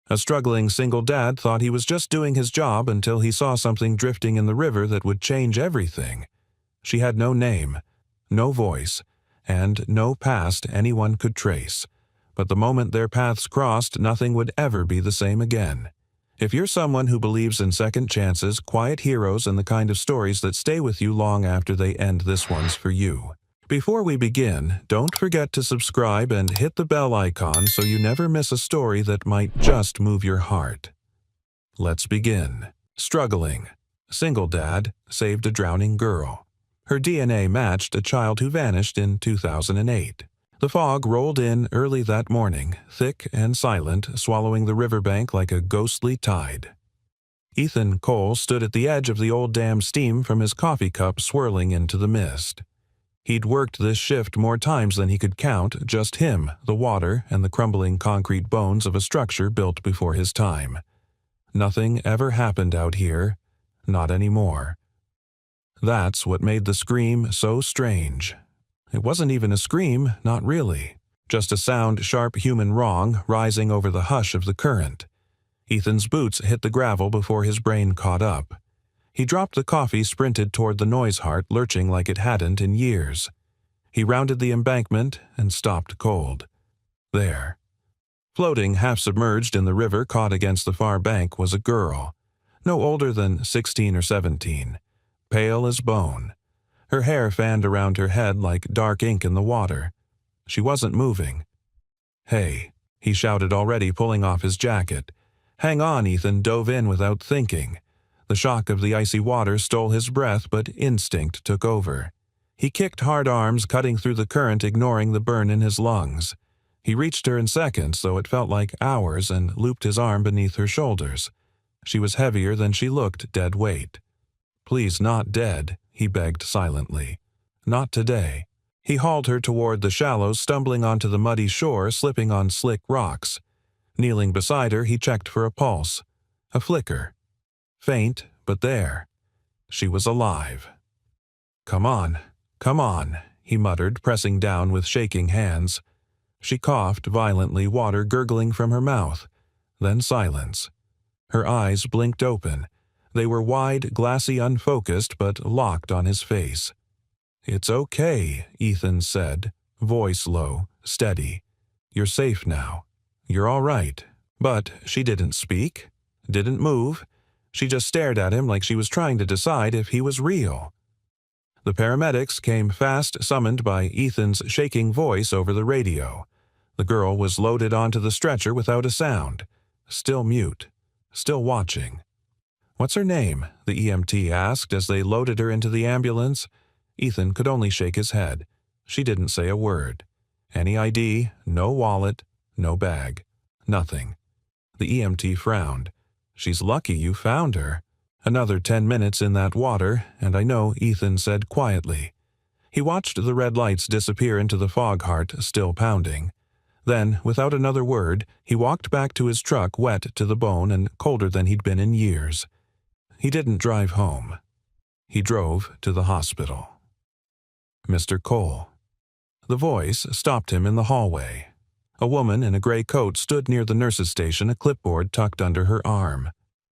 A struggling single dad thought he was just doing his job until he saw something drifting in the river that would change everything. She had no name, no voice, and no past anyone could trace. But the moment their paths crossed, nothing would ever be the same again. If you're someone who believes in second chances, quiet heroes, and the kind of stories that stay with you long after they end, this one's for you. Before we begin, don't forget to subscribe and hit the bell icon so you never miss a story that might just move your heart. Let's begin. Struggling. Single dad saved a drowning girl. Her DNA matched a child who vanished in 2008. The fog rolled in early that morning, thick and silent, swallowing the riverbank like a ghostly tide. Ethan Cole stood at the edge of the old dam, steam from his coffee cup swirling into the mist. He'd worked this shift more times than he could count, just him, the water, and the crumbling concrete bones of a structure built before his time. Nothing ever happened out here, not anymore. That's what made the scream so strange. It wasn't even a scream, not really. Just a sound, sharp human wrong, rising over the hush of the current. Ethan's boots hit the gravel before his brain caught up. He dropped the coffee, sprinted toward the noise heart, lurching like it hadn't in years. He rounded the embankment and stopped cold. There. Floating, half-submerged in the river caught against the far bank, was a girl. No older than 16 or 17. Pale as bone. Her hair fanned around her head like dark ink in the water. She wasn't moving. "Hey," he shouted, already pulling off his jacket. "Hang on," Ethan dove in without thinking. The shock of the icy water stole his breath, but instinct took over. He kicked hard arms, cutting through the current, ignoring the burn in his lungs. He reached her in seconds, though it felt like hours, and looped his arm beneath her shoulders. She was heavier than she looked, dead weight. "Please, not dead," he begged silently. "Not today." He hauled her toward the shallows, stumbling onto the muddy shore, slipping on slick rocks. Kneeling beside her, he checked for a pulse. A flicker. Faint, but there. She was alive. Come on," he muttered, pressing down with shaking hands. She coughed violently, water gurgling from her mouth. Then silence. Her eyes blinked open. They were wide, glassy, unfocused, but locked on his face. "It's okay," Ethan said, voice low, steady. "You're safe now. You're all right." But she didn't speak, didn't move. She just stared at him like she was trying to decide if he was real. The paramedics came fast, summoned by Ethan's shaking voice over the radio. The girl was loaded onto the stretcher without a sound. Still mute. Still watching. "What's her name?" the EMT asked as they loaded her into the ambulance. Ethan could only shake his head. She didn't say a word. Any ID, no wallet, no bag. Nothing. The EMT frowned. "She's lucky you found her." "Another 10 minutes in that water, and I know," Ethan said quietly. He watched the red lights disappear into the fog heart, still pounding. Then, without another word, he walked back to his truck, wet to the bone and colder than he'd been in years. He didn't drive home. He drove to the hospital. "Mr. Cole." The voice stopped him in the hallway. A woman in a gray coat stood near the nurse's station, a clipboard tucked under her arm.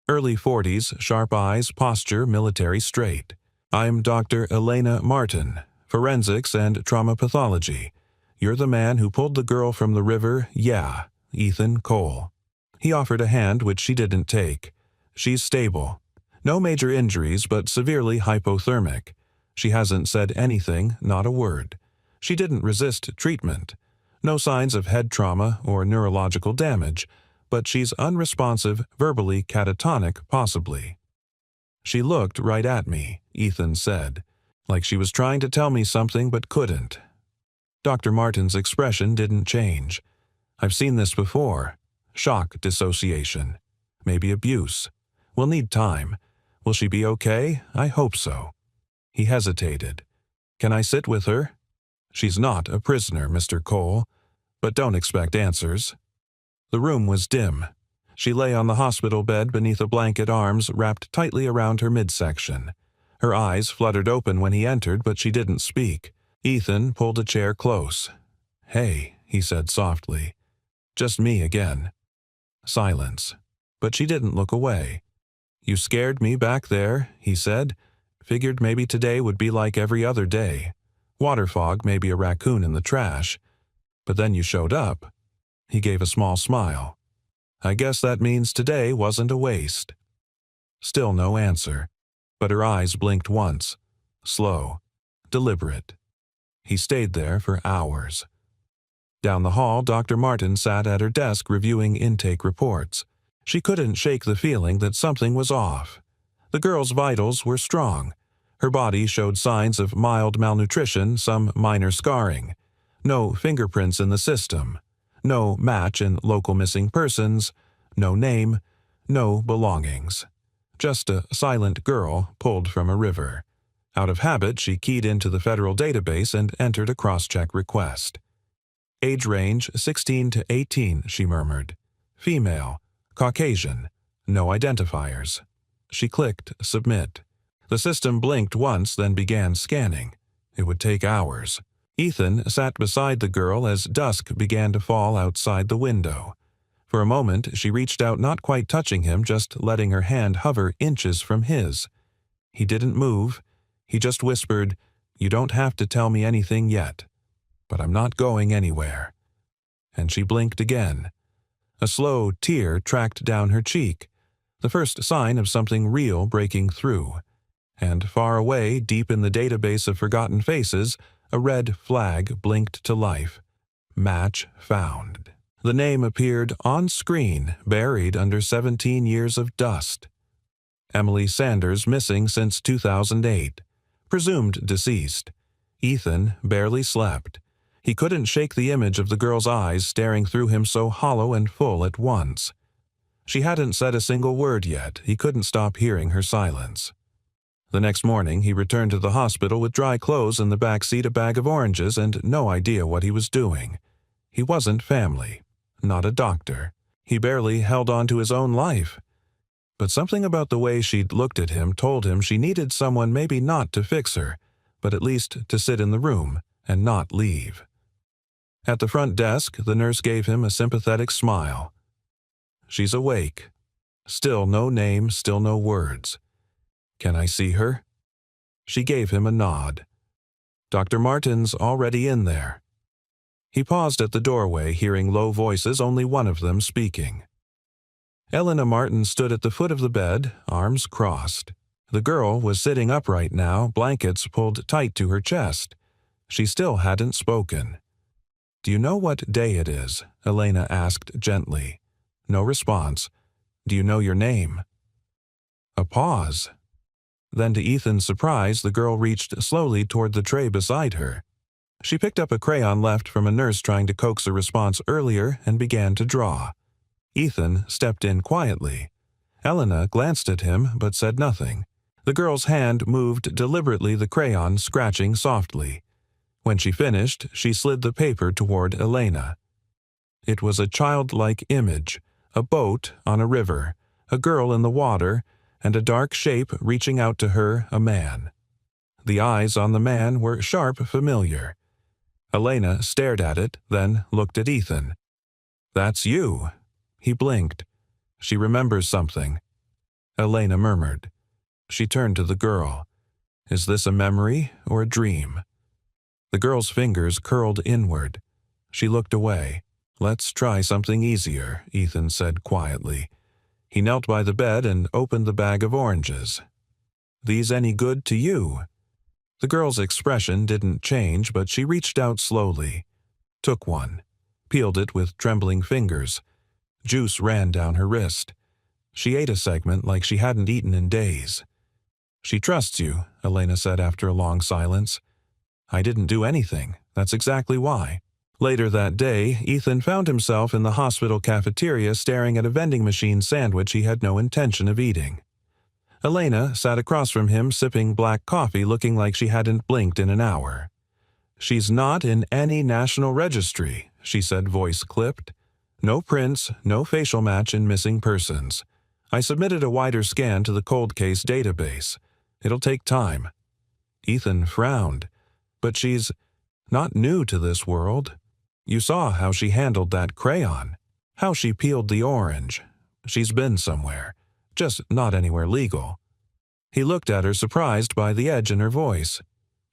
Early 40s, sharp eyes, posture military straight. "I'm Dr. Elena Martin, forensics and trauma pathology. You're the man who pulled the girl from the river, yeah, Ethan Cole." He offered a hand, which she didn't take. "She's stable. No major injuries, but severely hypothermic. She hasn't said anything, not a word. She didn't resist treatment. No signs of head trauma or neurological damage, but she's unresponsive, verbally catatonic, possibly." "She looked right at me," Ethan said, like she was trying to tell me something but couldn't. Dr. Martin's expression didn't change. "I've seen this before. Shock dissociation. Maybe abuse. We'll need time. Will she be okay? I hope so." He hesitated. "Can I sit with her?" "She's not a prisoner, Mr. Cole, but don't expect answers." The room was dim. She lay on the hospital bed beneath a blanket, arms wrapped tightly around her midsection. Her eyes fluttered open when he entered, but she didn't speak. Ethan pulled a chair close. "Hey," he said softly. "Just me again." Silence. But she didn't look away. "You scared me back there," he said. "Figured maybe today would be like every other day. Water fog, maybe a raccoon in the trash. But then you showed up." He gave a small smile. "I guess that means today wasn't a waste." Still no answer, but her eyes blinked once. Slow, deliberate. He stayed there for hours. Down the hall, Dr. Martin sat at her desk reviewing intake reports. She couldn't shake the feeling that something was off. The girl's vitals were strong. Her body showed signs of mild malnutrition, some minor scarring. No fingerprints in the system. No match in local missing persons. No name. No belongings. Just a silent girl pulled from a river. Out of habit, she keyed into the federal database and entered a cross-check request. "Age range 16 to 18, she murmured. "Female. Caucasian. No identifiers." She clicked Submit. The system blinked once, then began scanning. It would take hours. Ethan sat beside the girl as dusk began to fall outside the window. For a moment, she reached out, not quite touching him, just letting her hand hover inches from his. He didn't move. He just whispered, "You don't have to tell me anything yet. But I'm not going anywhere." And she blinked again. A slow tear tracked down her cheek, the first sign of something real breaking through. And far away, deep in the database of forgotten faces, a red flag blinked to life. Match found. The name appeared on screen, buried under 17 years of dust. Emily Sanders, missing since 2008. Presumed deceased. Ethan barely slept. He couldn't shake the image of the girl's eyes staring through him so hollow and full at once. She hadn't said a single word yet. He couldn't stop hearing her silence. The next morning, he returned to the hospital with dry clothes in the back seat, a bag of oranges, and no idea what he was doing. He wasn't family. Not a doctor. He barely held on to his own life. But something about the way she'd looked at him told him she needed someone, maybe not to fix her, but at least to sit in the room and not leave. At the front desk, the nurse gave him a sympathetic smile. "She's awake." Still no name, still no words. "Can I see her?" She gave him a nod. "Dr. Martin's already in there." He paused at the doorway, hearing low voices, only one of them speaking. Elena Martin stood at the foot of the bed, arms crossed. The girl was sitting upright now, blankets pulled tight to her chest. She still hadn't spoken. "Do you know what day it is?" Elena asked gently. No response. "Do you know your name?" A pause. Then, to Ethan's surprise, the girl reached slowly toward the tray beside her. She picked up a crayon left from a nurse trying to coax a response earlier and began to draw. Ethan stepped in quietly. Elena glanced at him but said nothing. The girl's hand moved deliberately, the crayon scratching softly. When she finished, she slid the paper toward Elena. It was a childlike image, a boat on a river, a girl in the water, and a dark shape reaching out to her, a man. The eyes on the man were sharp, familiar. Elena stared at it, then looked at Ethan. "That's you." He blinked. "She remembers something." Elena murmured. She turned to the girl. "Is this a memory or a dream?" The girl's fingers curled inward. She looked away. "Let's try something easier," Ethan said quietly. He knelt by the bed and opened the bag of oranges. "These any good to you?" The girl's expression didn't change, but she reached out slowly, took one, peeled it with trembling fingers. Juice ran down her wrist. She ate a segment like she hadn't eaten in days. "She trusts you," Elena said after a long silence. "I didn't do anything. That's exactly why." Later that day, Ethan found himself in the hospital cafeteria staring at a vending machine sandwich he had no intention of eating. Elena sat across from him sipping black coffee, looking like she hadn't blinked in an hour. "She's not in any national registry," she said, voice clipped. "No prints, no facial match in missing persons. I submitted a wider scan to the cold case database. It'll take time." Ethan frowned. "But she's not new to this world. You saw how she handled that crayon. How she peeled the orange. She's been somewhere, just not anywhere legal. He looked at her, surprised by the edge in her voice.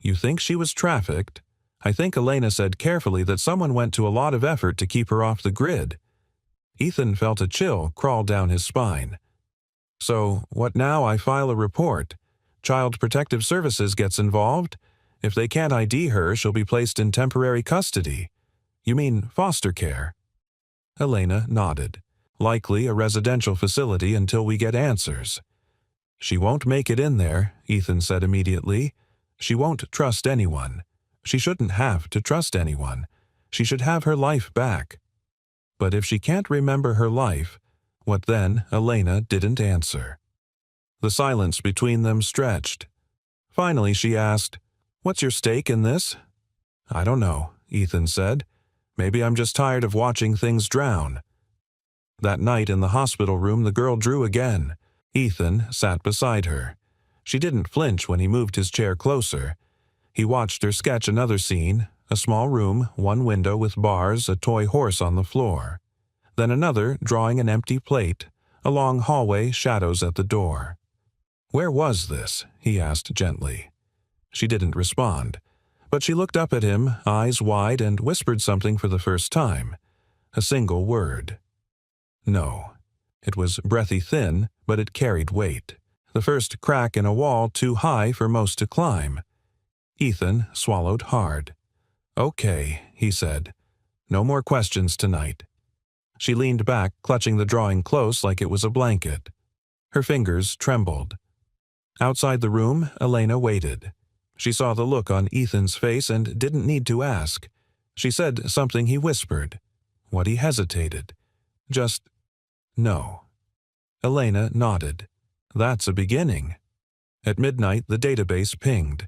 You think she was trafficked? I think Elena said carefully that someone went to a lot of effort to keep her off the grid. Ethan felt a chill crawl down his spine. So, what now? I file a report. Child Protective Services gets involved. If they can't ID her, she'll be placed in temporary custody. You mean foster care? Elena nodded. Likely a residential facility until we get answers. She won't make it in there, Ethan said immediately. She won't trust anyone. She shouldn't have to trust anyone. She should have her life back. But if she can't remember her life, what then? Elena didn't answer. The silence between them stretched. Finally she asked, What's your stake in this? I don't know, Ethan said. Maybe I'm just tired of watching things drown. That night in the hospital room the girl drew again. Ethan sat beside her. She didn't flinch when he moved his chair closer. He watched her sketch another scene, a small room, one window with bars, a toy horse on the floor. Then another, drawing an empty plate, a long hallway, shadows at the door. Where was this? He asked gently. She didn't respond, but she looked up at him, eyes wide, and whispered something for the first time. A single word. No. It was breathy thin, but it carried weight. The first crack in a wall too high for most to climb. Ethan swallowed hard. Okay, he said. No more questions tonight. She leaned back, clutching the drawing close like it was a blanket. Her fingers trembled. Outside the room, Elena waited. She saw the look on Ethan's face and didn't need to ask. She said something he whispered. What he hesitated. Just, no. Elena nodded. That's a beginning. At midnight, the database pinged.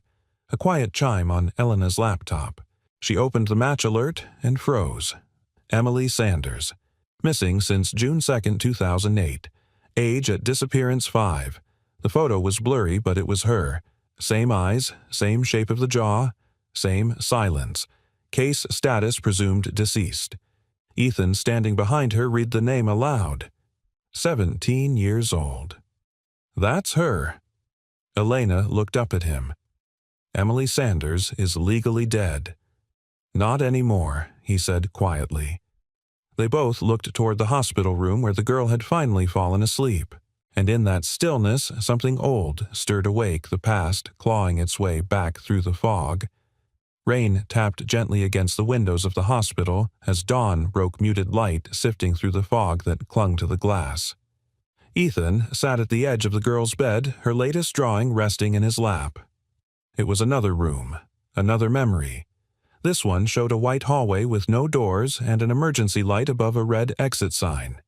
A quiet chime on Elena's laptop. She opened the match alert and froze. Emily Sanders. Missing since June 2, 2008. Age at disappearance 5. The photo was blurry, but it was her. Same eyes, same shape of the jaw, same silence. Case status presumed deceased. Ethan, standing behind her, read the name aloud. 17 years old. That's her. Elena looked up at him. Emily Sanders is legally dead. Not anymore, he said quietly. They both looked toward the hospital room where the girl had finally fallen asleep. And in that stillness, something old stirred awake the past, clawing its way back through the fog. Rain tapped gently against the windows of the hospital as dawn broke muted light sifting through the fog that clung to the glass. Ethan sat at the edge of the girl's bed, her latest drawing resting in his lap. It was another room, another memory. This one showed a white hallway with no doors and an emergency light above a red exit sign.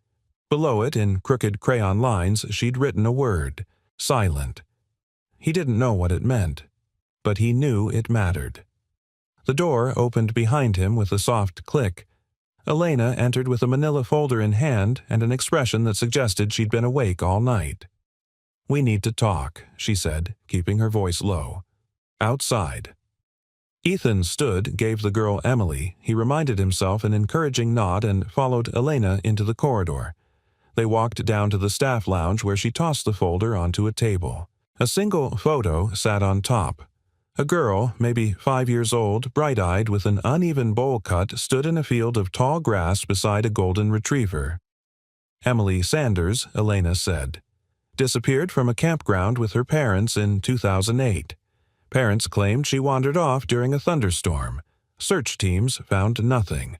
Below it, in crooked crayon lines, she'd written a word, silent. He didn't know what it meant, but he knew it mattered. The door opened behind him with a soft click. Elena entered with a manila folder in hand and an expression that suggested she'd been awake all night. We need to talk, she said, keeping her voice low. Outside. Ethan stood, gave the girl Emily. He reminded himself an encouraging nod and followed Elena into the corridor. They walked down to the staff lounge where she tossed the folder onto a table. A single photo sat on top. A girl, maybe 5 years old, bright-eyed with an uneven bowl cut, stood in a field of tall grass beside a golden retriever. Emily Sanders, Elena said. Disappeared from a campground with her parents in 2008. Parents claimed she wandered off during a thunderstorm. Search teams found nothing.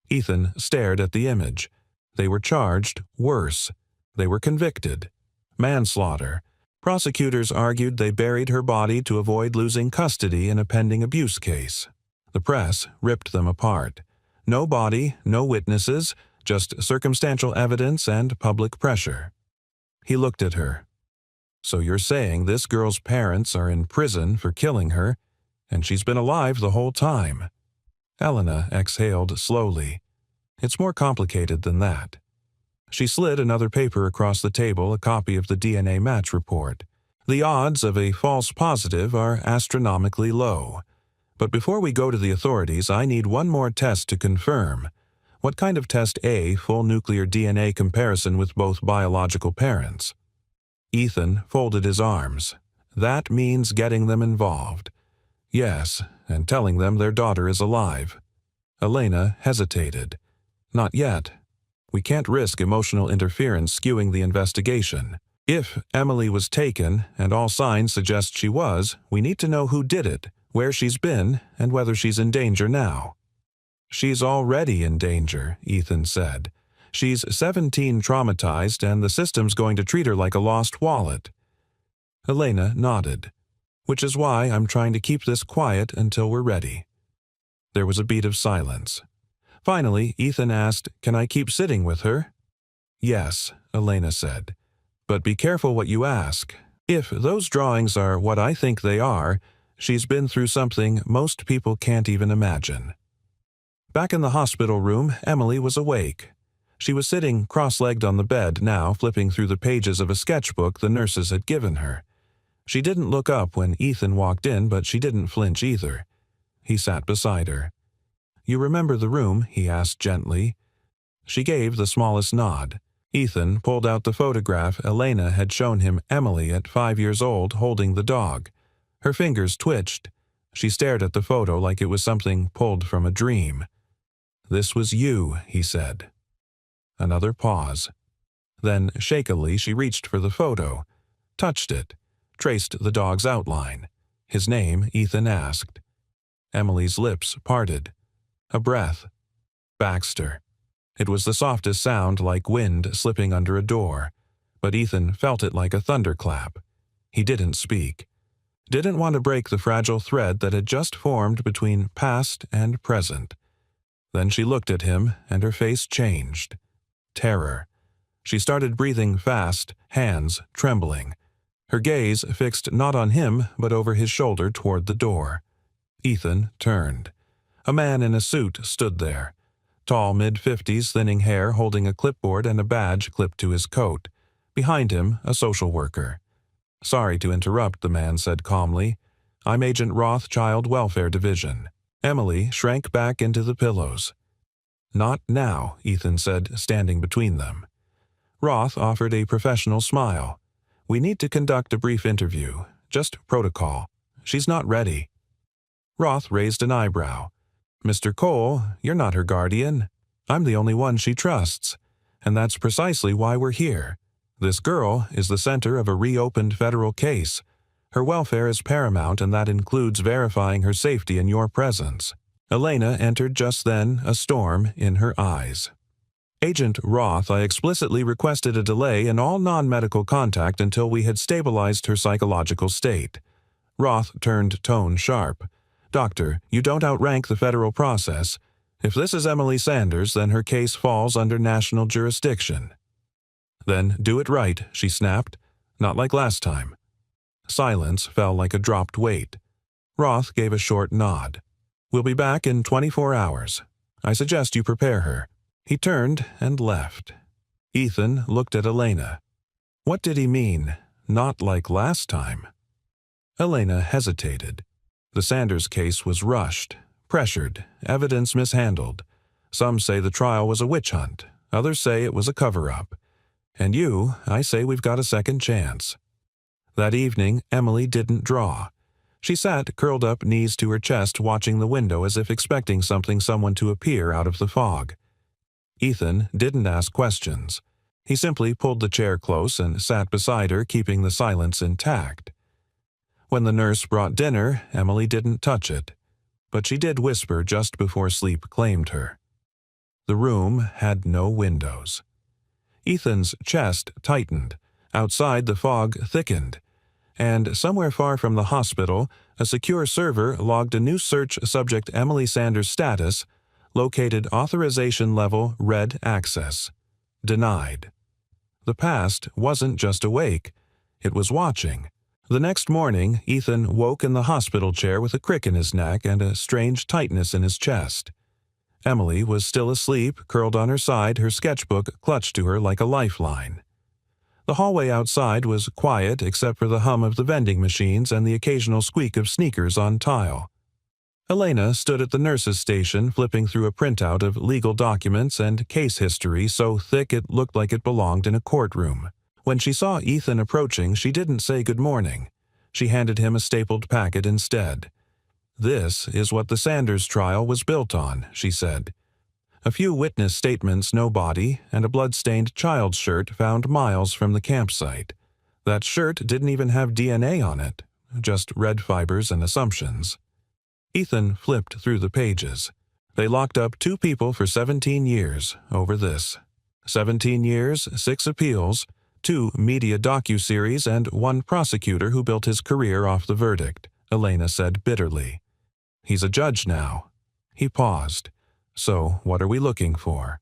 Ethan stared at the image. They were charged worse. They were convicted. Manslaughter. Prosecutors argued they buried her body to avoid losing custody in a pending abuse case. The press ripped them apart. No body, no witnesses, just circumstantial evidence and public pressure. He looked at her. So you're saying this girl's parents are in prison for killing her, and she's been alive the whole time? Elena exhaled slowly. It's more complicated than that. She slid another paper across the table, a copy of the DNA match report. The odds of a false positive are astronomically low. But before we go to the authorities, I need one more test to confirm. What kind of test A? Full nuclear DNA comparison with both biological parents. Ethan folded his arms. That means getting them involved. Yes, and telling them their daughter is alive. Elena hesitated. Not yet. We can't risk emotional interference skewing the investigation. If Emily was taken, and all signs suggest she was, we need to know who did it, where she's been, and whether she's in danger now. She's already in danger, Ethan said. She's 17, traumatized, and the system's going to treat her like a lost wallet. Elena nodded. Which is why I'm trying to keep this quiet until we're ready. There was a beat of silence. Finally, Ethan asked, "Can I keep sitting with her?" "Yes," Elena said. "But be careful what you ask. If those drawings are what I think they are, she's been through something most people can't even imagine." Back in the hospital room, Emily was awake. She was sitting cross-legged on the bed now, flipping through the pages of a sketchbook the nurses had given her. She didn't look up when Ethan walked in, but she didn't flinch either. He sat beside her. "You remember the room?" he asked gently. She gave the smallest nod. Ethan pulled out the photograph Elena had shown him Emily at 5 years old holding the dog. Her fingers twitched. She stared at the photo like it was something pulled from a dream. "This was you," he said. Another pause. Then, shakily, she reached for the photo, touched it, traced the dog's outline. His name, Ethan asked. Emily's lips parted. A breath. Baxter. It was the softest sound, like wind slipping under a door, but Ethan felt it like a thunderclap. He didn't speak. Didn't want to break the fragile thread that had just formed between past and present. Then she looked at him, and her face changed. Terror. She started breathing fast, hands trembling. Her gaze fixed not on him, but over his shoulder toward the door. Ethan turned. A man in a suit stood there. Tall, mid-50s, thinning hair, holding a clipboard and a badge clipped to his coat. Behind him, a social worker. "Sorry to interrupt," the man said calmly. "I'm Agent Roth, Child Welfare Division." Emily shrank back into the pillows. "Not now," Ethan said, standing between them. Roth offered a professional smile. "We need to conduct a brief interview. Just protocol. She's not ready." Roth raised an eyebrow. "Mr. Cole, you're not her guardian. I'm the only one she trusts. And that's precisely why we're here. This girl is the center of a reopened federal case. Her welfare is paramount, and that includes verifying her safety in your presence." Elena entered just then, a storm in her eyes. "Agent Roth, I explicitly requested a delay in all non-medical contact until we had stabilized her psychological state." Roth turned tone sharp. "Doctor, you don't outrank the federal process. If this is Emily Sanders, then her case falls under national jurisdiction." "Then do it right," she snapped. "Not like last time." Silence fell like a dropped weight. Roth gave a short nod. "We'll be back in 24 hours. I suggest you prepare her." He turned and left. Ethan looked at Elena. What did he mean, not like last time? Elena hesitated. The Sanders case was rushed, pressured, evidence mishandled. Some say the trial was a witch hunt. Others say it was a cover-up. And I say we've got a second chance. That evening, Emily didn't draw. She sat curled up, knees to her chest, watching the window as if expecting someone to appear out of the fog. Ethan didn't ask questions. He simply pulled the chair close and sat beside her, keeping the silence intact. When the nurse brought dinner, Emily didn't touch it. But she did whisper just before sleep claimed her. The room had no windows. Ethan's chest tightened. Outside, the fog thickened. And somewhere far from the hospital, a secure server logged a new search subject Emily Sanders' status, located authorization level red access. Denied. The past wasn't just awake. It was watching. The next morning, Ethan woke in the hospital chair with a crick in his neck and a strange tightness in his chest. Emily was still asleep, curled on her side, her sketchbook clutched to her like a lifeline. The hallway outside was quiet except for the hum of the vending machines and the occasional squeak of sneakers on tile. Elena stood at the nurse's station flipping through a printout of legal documents and case history so thick it looked like it belonged in a courtroom. When she saw Ethan approaching, she didn't say good morning. She handed him a stapled packet instead. "This is what the Sanders trial was built on," she said. "A few witness statements, no body, and a blood-stained child's shirt found miles from the campsite. That shirt didn't even have DNA on it, just red fibers and assumptions." Ethan flipped through the pages. They locked up 2 people for 17 years over this. 17 years, 6 appeals, 2 media docuseries, and 1 prosecutor who built his career off the verdict, Elena said bitterly. "He's a judge now." He paused. "So what are we looking for?"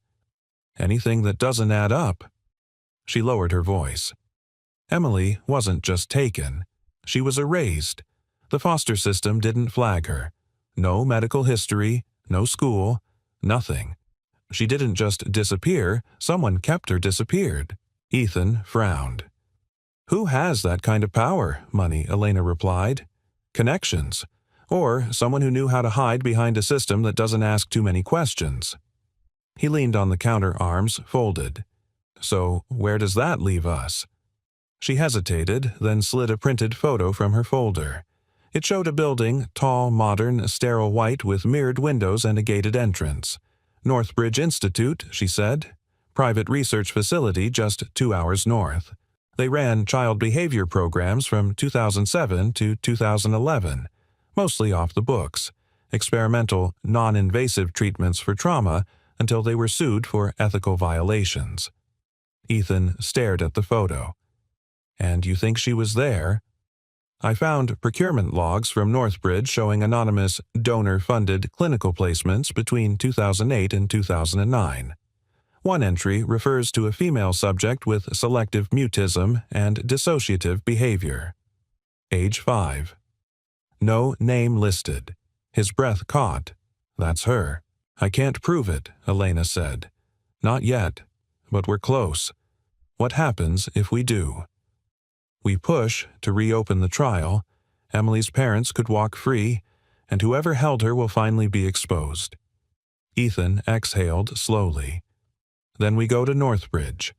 "Anything that doesn't add up." She lowered her voice. Emily wasn't just taken. She was erased. The foster system didn't flag her. No medical history, no school, nothing. She didn't just disappear, someone kept her disappeared. Ethan frowned. "Who has that kind of power, Money?" Elena replied. "Connections. Or someone who knew how to hide behind a system that doesn't ask too many questions." He leaned on the counter, arms folded. "So where does that leave us?" She hesitated, then slid a printed photo from her folder. It showed a building, tall, modern, sterile white with mirrored windows and a gated entrance. "Northbridge Institute," she said. "Private research facility just 2 hours north. They ran child behavior programs from 2007 to 2011, mostly off the books, experimental, non-invasive treatments for trauma until they were sued for ethical violations." Ethan stared at the photo. "And you think she was there?" "I found procurement logs from Northbridge showing anonymous, donor-funded clinical placements between 2008 and 2009. One entry refers to a female subject with selective mutism and dissociative behavior. Age 5. No name listed. His breath caught. That's her. "I can't prove it," Elena said. "Not yet, but we're close. What happens if we do?" "We push to reopen the trial. Emily's parents could walk free, and whoever held her will finally be exposed." Ethan exhaled slowly. "Then we go to Northbridge."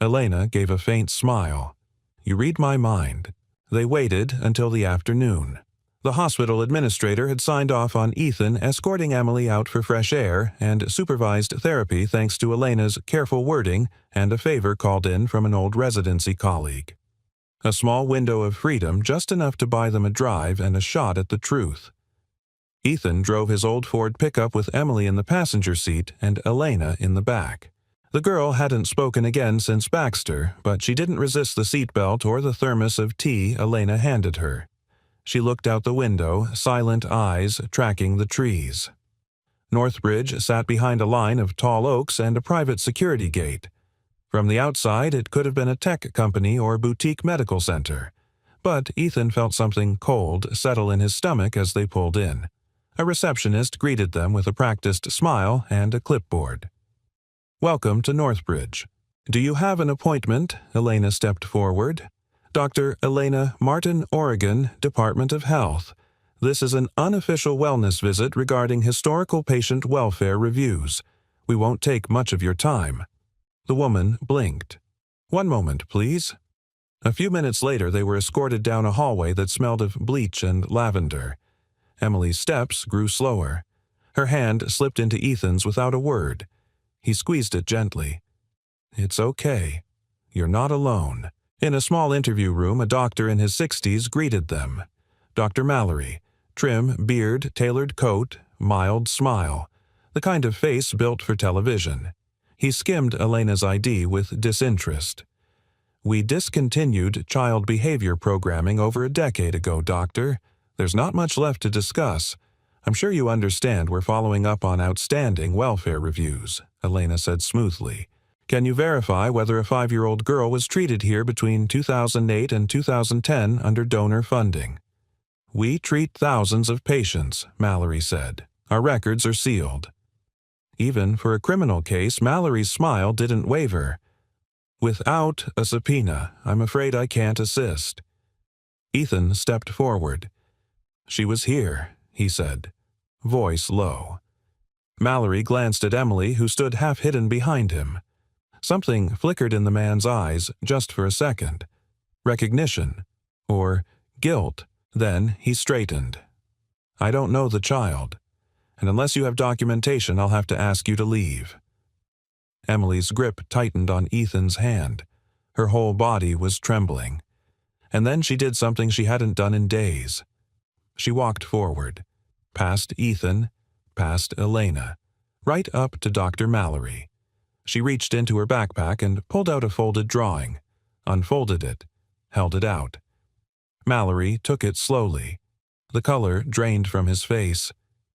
Elena gave a faint smile. "You read my mind." They waited until the afternoon. The hospital administrator had signed off on Ethan escorting Emily out for fresh air and supervised therapy thanks to Elena's careful wording and a favor called in from an old residency colleague. A small window of freedom, just enough to buy them a drive and a shot at the truth. Ethan drove his old Ford pickup with Emily in the passenger seat and Elena in the back. The girl hadn't spoken again since Baxter, but she didn't resist the seatbelt or the thermos of tea Elena handed her. She looked out the window, silent eyes tracking the trees. Northbridge sat behind a line of tall oaks and a private security gate. From the outside, it could have been a tech company or boutique medical center. But Ethan felt something cold settle in his stomach as they pulled in. A receptionist greeted them with a practiced smile and a clipboard. "Welcome to Northbridge. Do you have an appointment?" Elena stepped forward. "Dr. Elena Martin, Oregon, Department of Health. This is an unofficial wellness visit regarding historical patient welfare reviews. We won't take much of your time." The woman blinked. "One moment, please." A few minutes later, they were escorted down a hallway that smelled of bleach and lavender. Emily's steps grew slower. Her hand slipped into Ethan's without a word. He squeezed it gently. "It's okay. You're not alone." In a small interview room, a doctor in his 60s greeted them. Dr. Mallory, trim beard, tailored coat, mild smile, the kind of face built for television. He skimmed Elena's ID with disinterest. "We discontinued child behavior programming over a decade ago, Doctor. There's not much left to discuss. I'm sure you understand we're following up on outstanding welfare reviews," Elena said smoothly. "Can you verify whether a 5-year-old girl was treated here between 2008 and 2010 under donor funding?" "We treat thousands of patients," Mallory said. "Our records are sealed." Even for a criminal case, Mallory's smile didn't waver. "Without a subpoena, I'm afraid I can't assist." Ethan stepped forward. "She was here," he said. voice low. Mallory glanced at Emily, who stood half-hidden behind him. Something flickered in the man's eyes just for a second. Recognition. Or guilt. Then he straightened. "I don't know the child, and unless you have documentation, I'll have to ask you to leave." Emily's grip tightened on Ethan's hand. Her whole body was trembling. And then she did something she hadn't done in days. She walked forward, past Ethan, past Elena, right up to Dr. Mallory. She reached into her backpack and pulled out a folded drawing, unfolded it, held it out. Mallory took it slowly. The color drained from his face.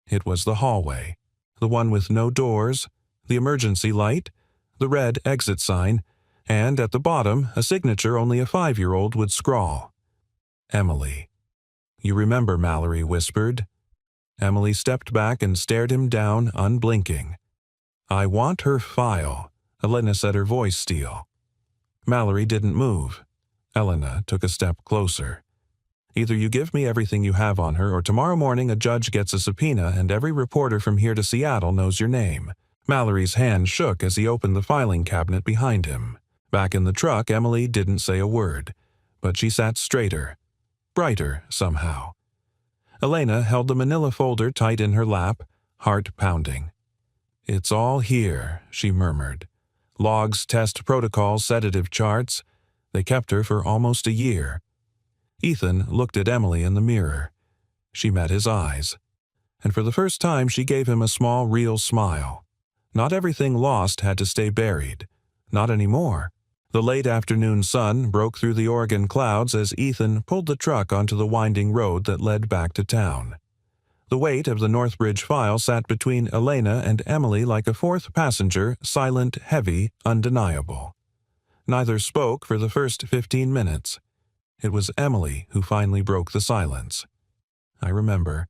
It was the hallway, the one with no doors, the emergency light, the red exit sign, and at the bottom a signature only a 5-year-old would scrawl. Emily. "You remember," Mallory whispered. Emily stepped back and stared him down, unblinking. "I want her file," Elena said, her voice steel. Mallory didn't move. Elena took a step closer. "Either you give me everything you have on her, or tomorrow morning a judge gets a subpoena and every reporter from here to Seattle knows your name." Mallory's hand shook as he opened the filing cabinet behind him. Back in the truck, Emily didn't say a word, but she sat straighter, brighter somehow. Elena held the manila folder tight in her lap, heart pounding. "It's all here," she murmured. "Logs, test protocols, sedative charts. They kept her for almost a year." Ethan looked at Emily in the mirror. She met his eyes, and for the first time she gave him a small, real smile. Not everything lost had to stay buried. Not anymore. The late afternoon sun broke through the Oregon clouds as Ethan pulled the truck onto the winding road that led back to town. The weight of the Northbridge file sat between Elena and Emily like a fourth passenger, silent, heavy, undeniable. Neither spoke for the first 15 minutes. It was Emily who finally broke the silence. "I remember."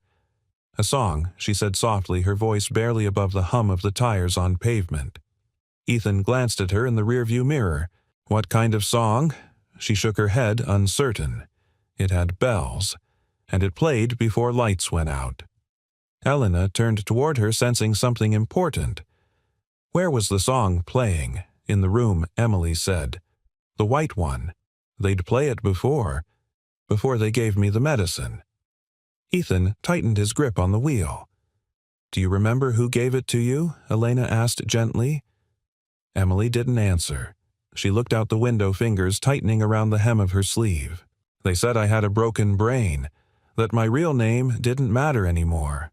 "A song," she said softly, her voice barely above the hum of the tires on pavement. Ethan glanced at her in the rearview mirror. "What kind of song?" She shook her head, uncertain. It had bells, and it played before lights went out. Elena turned toward her, sensing something important. "Where was the song playing?" "In the room," Emily said. "The white one. They'd play it before they gave me the medicine." Ethan tightened his grip on the wheel. "Do you remember who gave it to you?" Elena asked gently. Emily didn't answer. She looked out the window, fingers tightening around the hem of her sleeve. "They said I had a broken brain, that my real name didn't matter anymore."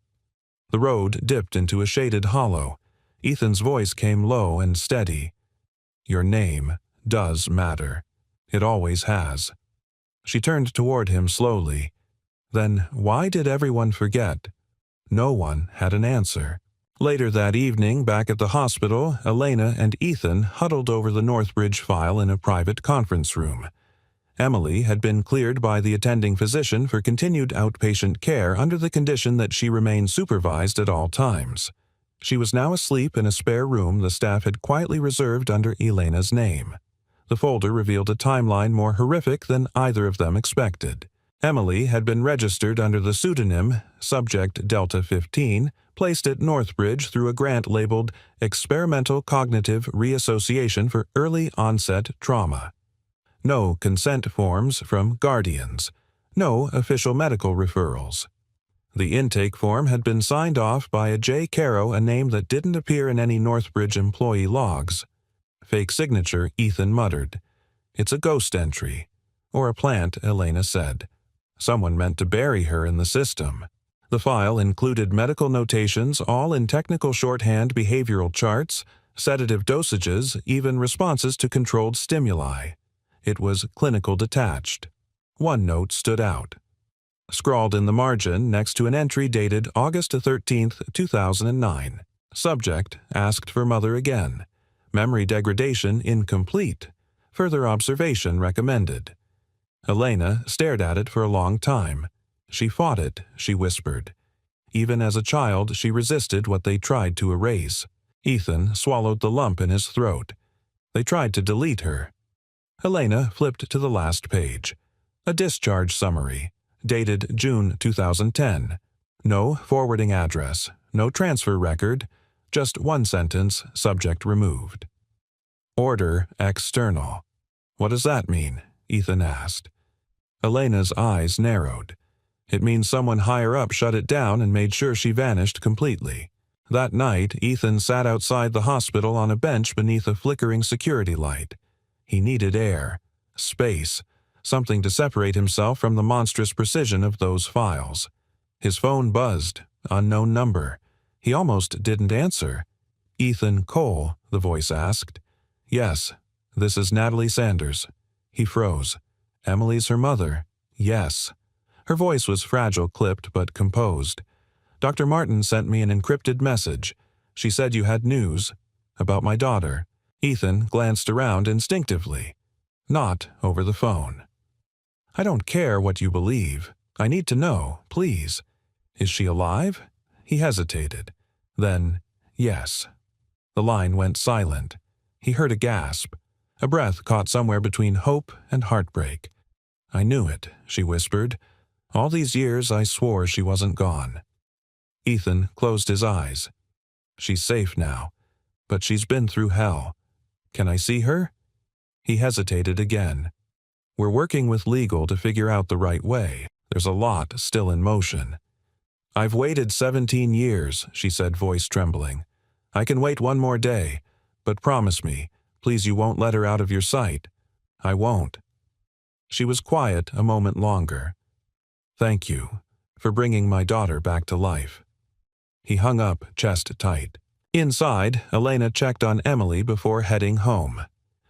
The road dipped into a shaded hollow. Ethan's voice came low and steady. "Your name does matter. It always has." She turned toward him slowly. Then why did everyone forget? No one had an answer. Later that evening, back at the hospital, Elena and Ethan huddled over the Northbridge file in a private conference room. Emily had been cleared by the attending physician for continued outpatient care under the condition that she remain supervised at all times. She was now asleep in a spare room the staff had quietly reserved under Elena's name. The folder revealed a timeline more horrific than either of them expected. Emily had been registered under the pseudonym Subject Delta 15, placed at Northbridge through a grant labeled Experimental Cognitive Reassociation for Early Onset Trauma. No consent forms from guardians. No official medical referrals. The intake form had been signed off by a J. Caro, a name that didn't appear in any Northbridge employee logs. Fake signature, Ethan muttered. It's a ghost entry. Or a plant, Elena said. Someone meant to bury her in the system. The file included medical notations, all in technical shorthand, behavioral charts, sedative dosages, even responses to controlled stimuli. It was clinical detached. One note stood out. Scrawled in the margin next to an entry dated August 13, 2009. Subject asked for mother again. Memory degradation incomplete. Further observation recommended. Elena stared at it for a long time. She fought it, she whispered. Even as a child, she resisted what they tried to erase. Ethan swallowed the lump in his throat. They tried to delete her. Elena flipped to the last page. A discharge summary, dated June 2010. No forwarding address, no transfer record, just one sentence, subject removed. Order external. What does that mean? Ethan asked. Elena's eyes narrowed. It means someone higher up shut it down and made sure she vanished completely. That night, Ethan sat outside the hospital on a bench beneath a flickering security light. He needed air, space, something to separate himself from the monstrous precision of those files. His phone buzzed, unknown number. He almost didn't answer. "Ethan Cole," the voice asked. "Yes, this is Natalie Sanders." He froze. "Emily's her mother." "Yes." Her voice was fragile, clipped, but composed. "Dr. Martin sent me an encrypted message. She said you had news about my daughter." Ethan glanced around instinctively. "Not over the phone." "I don't care what you believe. I need to know, please. Is she alive?" He hesitated. Then, "Yes." The line went silent. He heard a gasp, a breath caught somewhere between hope and heartbreak. "I knew it," she whispered. "All these years I swore she wasn't gone." Ethan closed his eyes. "She's safe now, but she's been through hell. Can I see her?" He hesitated again. "We're working with legal to figure out the right way. There's a lot still in motion." "I've waited 17 years," she said, voice trembling. "I can wait one more day, but promise me, please, you won't let her out of your sight." "I won't." She was quiet a moment longer. "Thank you for bringing my daughter back to life." He hung up, chest tight. Inside, Elena checked on Emily before heading home.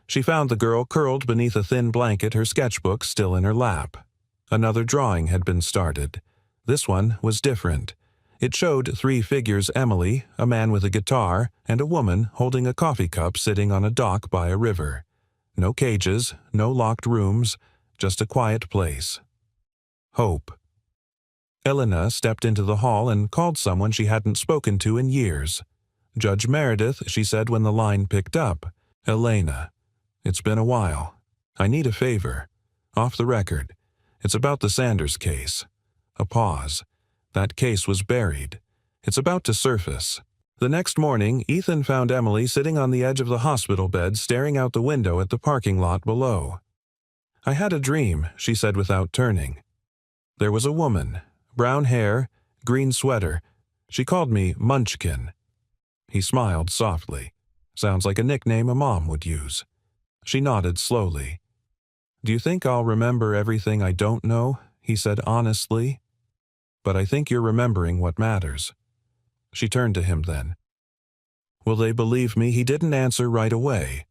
She found the girl curled beneath a thin blanket, her sketchbook still in her lap. Another drawing had been started. This one was different. It showed 3 figures: Emily, a man with a guitar, and a woman holding a coffee cup sitting on a dock by a river. No cages, no locked rooms, just a quiet place. Hope. Elena stepped into the hall and called someone she hadn't spoken to in years. "Judge Meredith," she said when the line picked up. "Elena. It's been a while. I need a favor. Off the record. It's about the Sanders case." A pause. That case was buried. It's about to surface. The next morning, Ethan found Emily sitting on the edge of the hospital bed, staring out the window at the parking lot below. "I had a dream," she said without turning. "There was a woman. Brown hair, green sweater. She called me Munchkin." He smiled softly. "Sounds like a nickname a mom would use." She nodded slowly. "Do you think I'll remember everything I don't know?" he said honestly. "But I think you're remembering what matters." She turned to him then. "Will they believe me?" He didn't answer right away.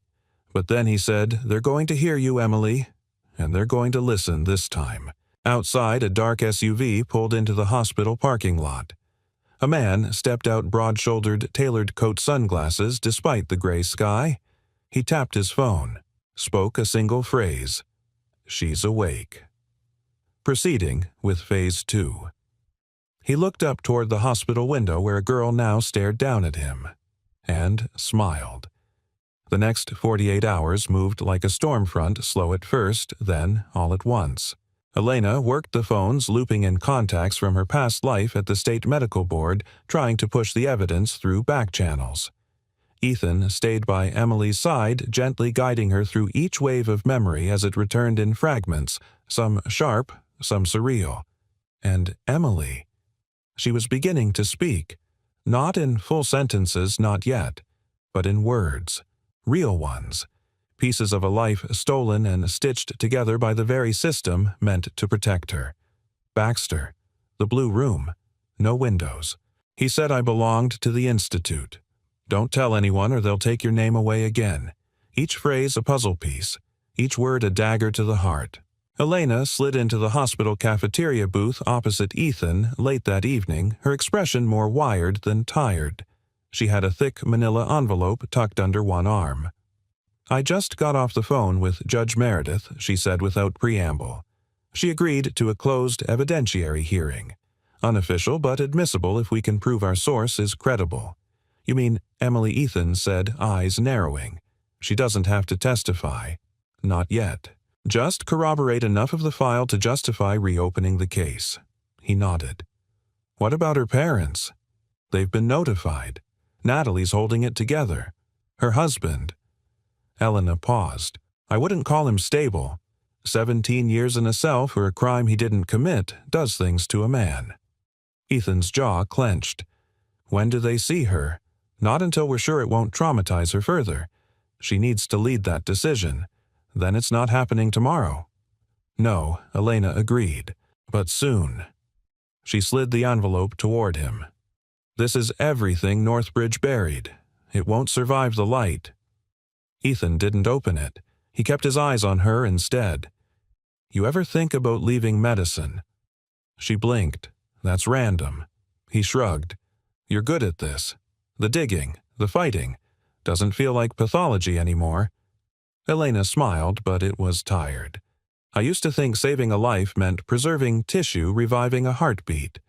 But then he said, "They're going to hear you, Emily. And they're going to listen this time." Outside, a dark SUV pulled into the hospital parking lot. A man stepped out, broad-shouldered, tailored coat, sunglasses, despite the gray sky. He tapped his phone, spoke a single phrase: "She's awake." Proceeding with Phase 2. He looked up toward the hospital window where a girl now stared down at him, and smiled. The next 48 hours moved like a storm front, slow at first, then all at once. Elena worked the phones, looping in contacts from her past life at the state medical board, trying to push the evidence through back channels. Ethan stayed by Emily's side, gently guiding her through each wave of memory as it returned in fragments, some sharp, some surreal. And Emily. She was beginning to speak. Not in full sentences, not yet, but in words. Real ones. Pieces of a life stolen and stitched together by the very system meant to protect her. Baxter. The blue room. No windows. He said I belonged to the Institute. Don't tell anyone or they'll take your name away again. Each phrase a puzzle piece. Each word a dagger to the heart. Elena slid into the hospital cafeteria booth opposite Ethan late that evening, her expression more wired than tired. She had a thick manila envelope tucked under one arm. "I just got off the phone with Judge Meredith," she said without preamble. "She agreed to a closed evidentiary hearing. Unofficial, but admissible if we can prove our source is credible." "You mean," Emily, Ethan said, eyes narrowing. "She doesn't have to testify." "Not yet. Just corroborate enough of the file to justify reopening the case." He nodded. What about her parents? They've been notified. Natalie's holding it together. Her husband. Elena paused. I wouldn't call him stable. 17 years in a cell for a crime he didn't commit does things to a man. Ethan's jaw clenched. When do they see her? Not until we're sure it won't traumatize her further. She needs to lead that decision. Then it's not happening tomorrow. No, Elena agreed. But soon. She slid the envelope toward him. This is everything Northbridge buried. It won't survive the light. Ethan didn't open it. He kept his eyes on her instead. You ever think about leaving medicine? She blinked. That's random. He shrugged. You're good at this. The digging, the fighting. Doesn't feel like pathology anymore. Elena smiled, but it was tired. I used to think saving a life meant preserving tissue, reviving a heartbeat.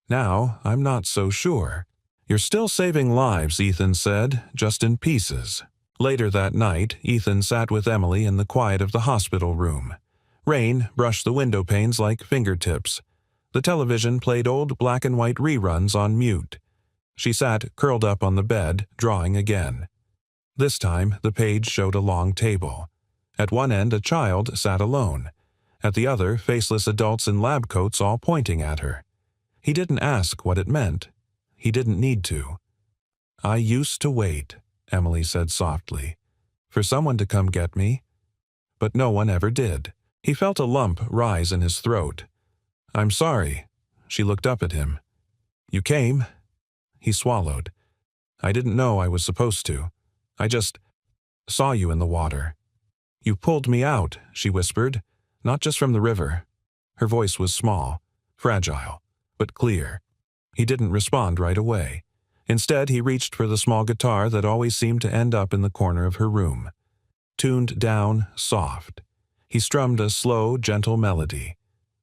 Now, I'm not so sure. You're still saving lives, Ethan said, just in pieces. Later that night, Ethan sat with Emily in the quiet of the hospital room. Rain brushed the window panes like fingertips. The television played old black-and-white reruns on mute. She sat curled up on the bed, drawing again. This time, the page showed a long table. At one end, a child sat alone. At the other, faceless adults in lab coats all pointing at her. He didn't ask what it meant. He didn't need to. I used to wait, Emily said softly, for someone to come get me. But no one ever did. He felt a lump rise in his throat. I'm sorry. She looked up at him. You came? He swallowed. I didn't know I was supposed to. I just saw you in the water. You pulled me out, she whispered, not just from the river. Her voice was small, fragile, but clear. He didn't respond right away. Instead, he reached for the small guitar that always seemed to end up in the corner of her room. Tuned down, soft. He strummed a slow, gentle melody.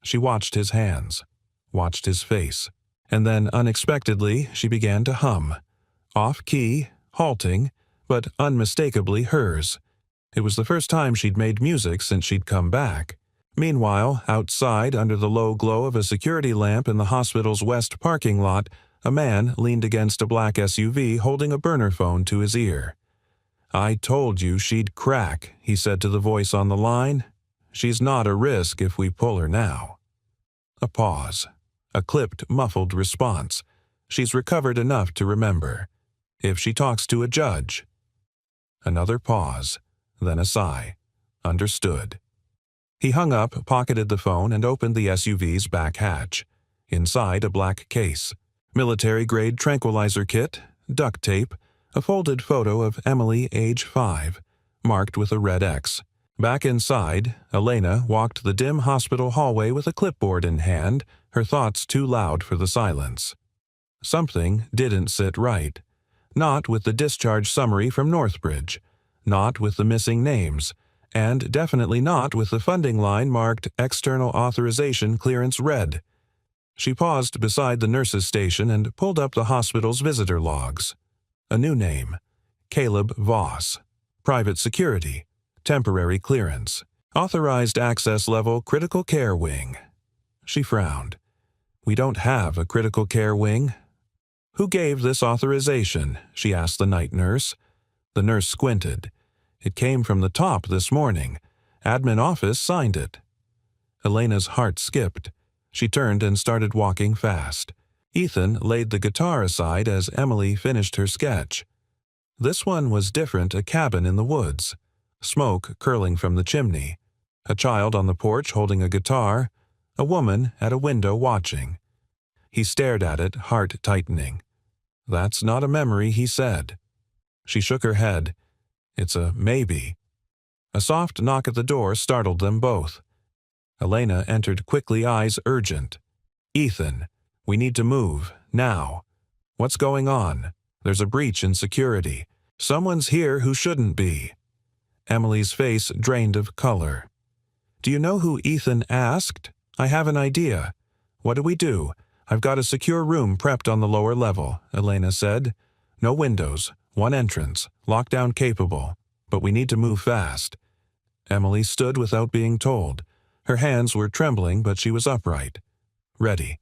She watched his hands, watched his face, and then, unexpectedly, she began to hum. Off-key, halting, but unmistakably hers. It was the first time she'd made music since she'd come back. Meanwhile, outside, under the low glow of a security lamp in the hospital's west parking lot, a man leaned against a black SUV holding a burner phone to his ear. I told you she'd crack, he said to the voice on the line. She's not a risk if we pull her now. A pause. A clipped, muffled response. She's recovered enough to remember. If she talks to a judge. Another pause, then a sigh. Understood. He hung up, pocketed the phone, and opened the SUV's back hatch. Inside, a black case. Military-grade tranquilizer kit, duct tape, a folded photo of Emily, age 5, marked with a red X. Back inside, Elena walked the dim hospital hallway with a clipboard in hand, her thoughts too loud for the silence. Something didn't sit right. Not with the discharge summary from Northbridge, not with the missing names, and definitely not with the funding line marked External Authorization Clearance Red. She paused beside the nurse's station and pulled up the hospital's visitor logs. A new name, Caleb Voss. Private security, temporary clearance, authorized access level critical care wing. She frowned. We don't have a critical care wing. Who gave this authorization? She asked the night nurse. The nurse squinted. It came from the top this morning. Admin office signed it. Elena's heart skipped. She turned and started walking fast. Ethan laid the guitar aside as Emily finished her sketch. This one was different, a cabin in the woods. Smoke curling from the chimney. A child on the porch holding a guitar. A woman at a window watching. He stared at it, heart tightening. That's not a memory, he said. She shook her head. It's a maybe. A soft knock at the door startled them both. Elena entered quickly, eyes urgent. Ethan, we need to move, now. What's going on? There's a breach in security. Someone's here who shouldn't be. Emily's face drained of color. Do you know who Ethan asked? I have an idea. What do we do? I've got a secure room prepped on the lower level, Elena said. No windows, one entrance, lockdown capable, but we need to move fast. Emily stood without being told. Her hands were trembling, but she was upright. Ready.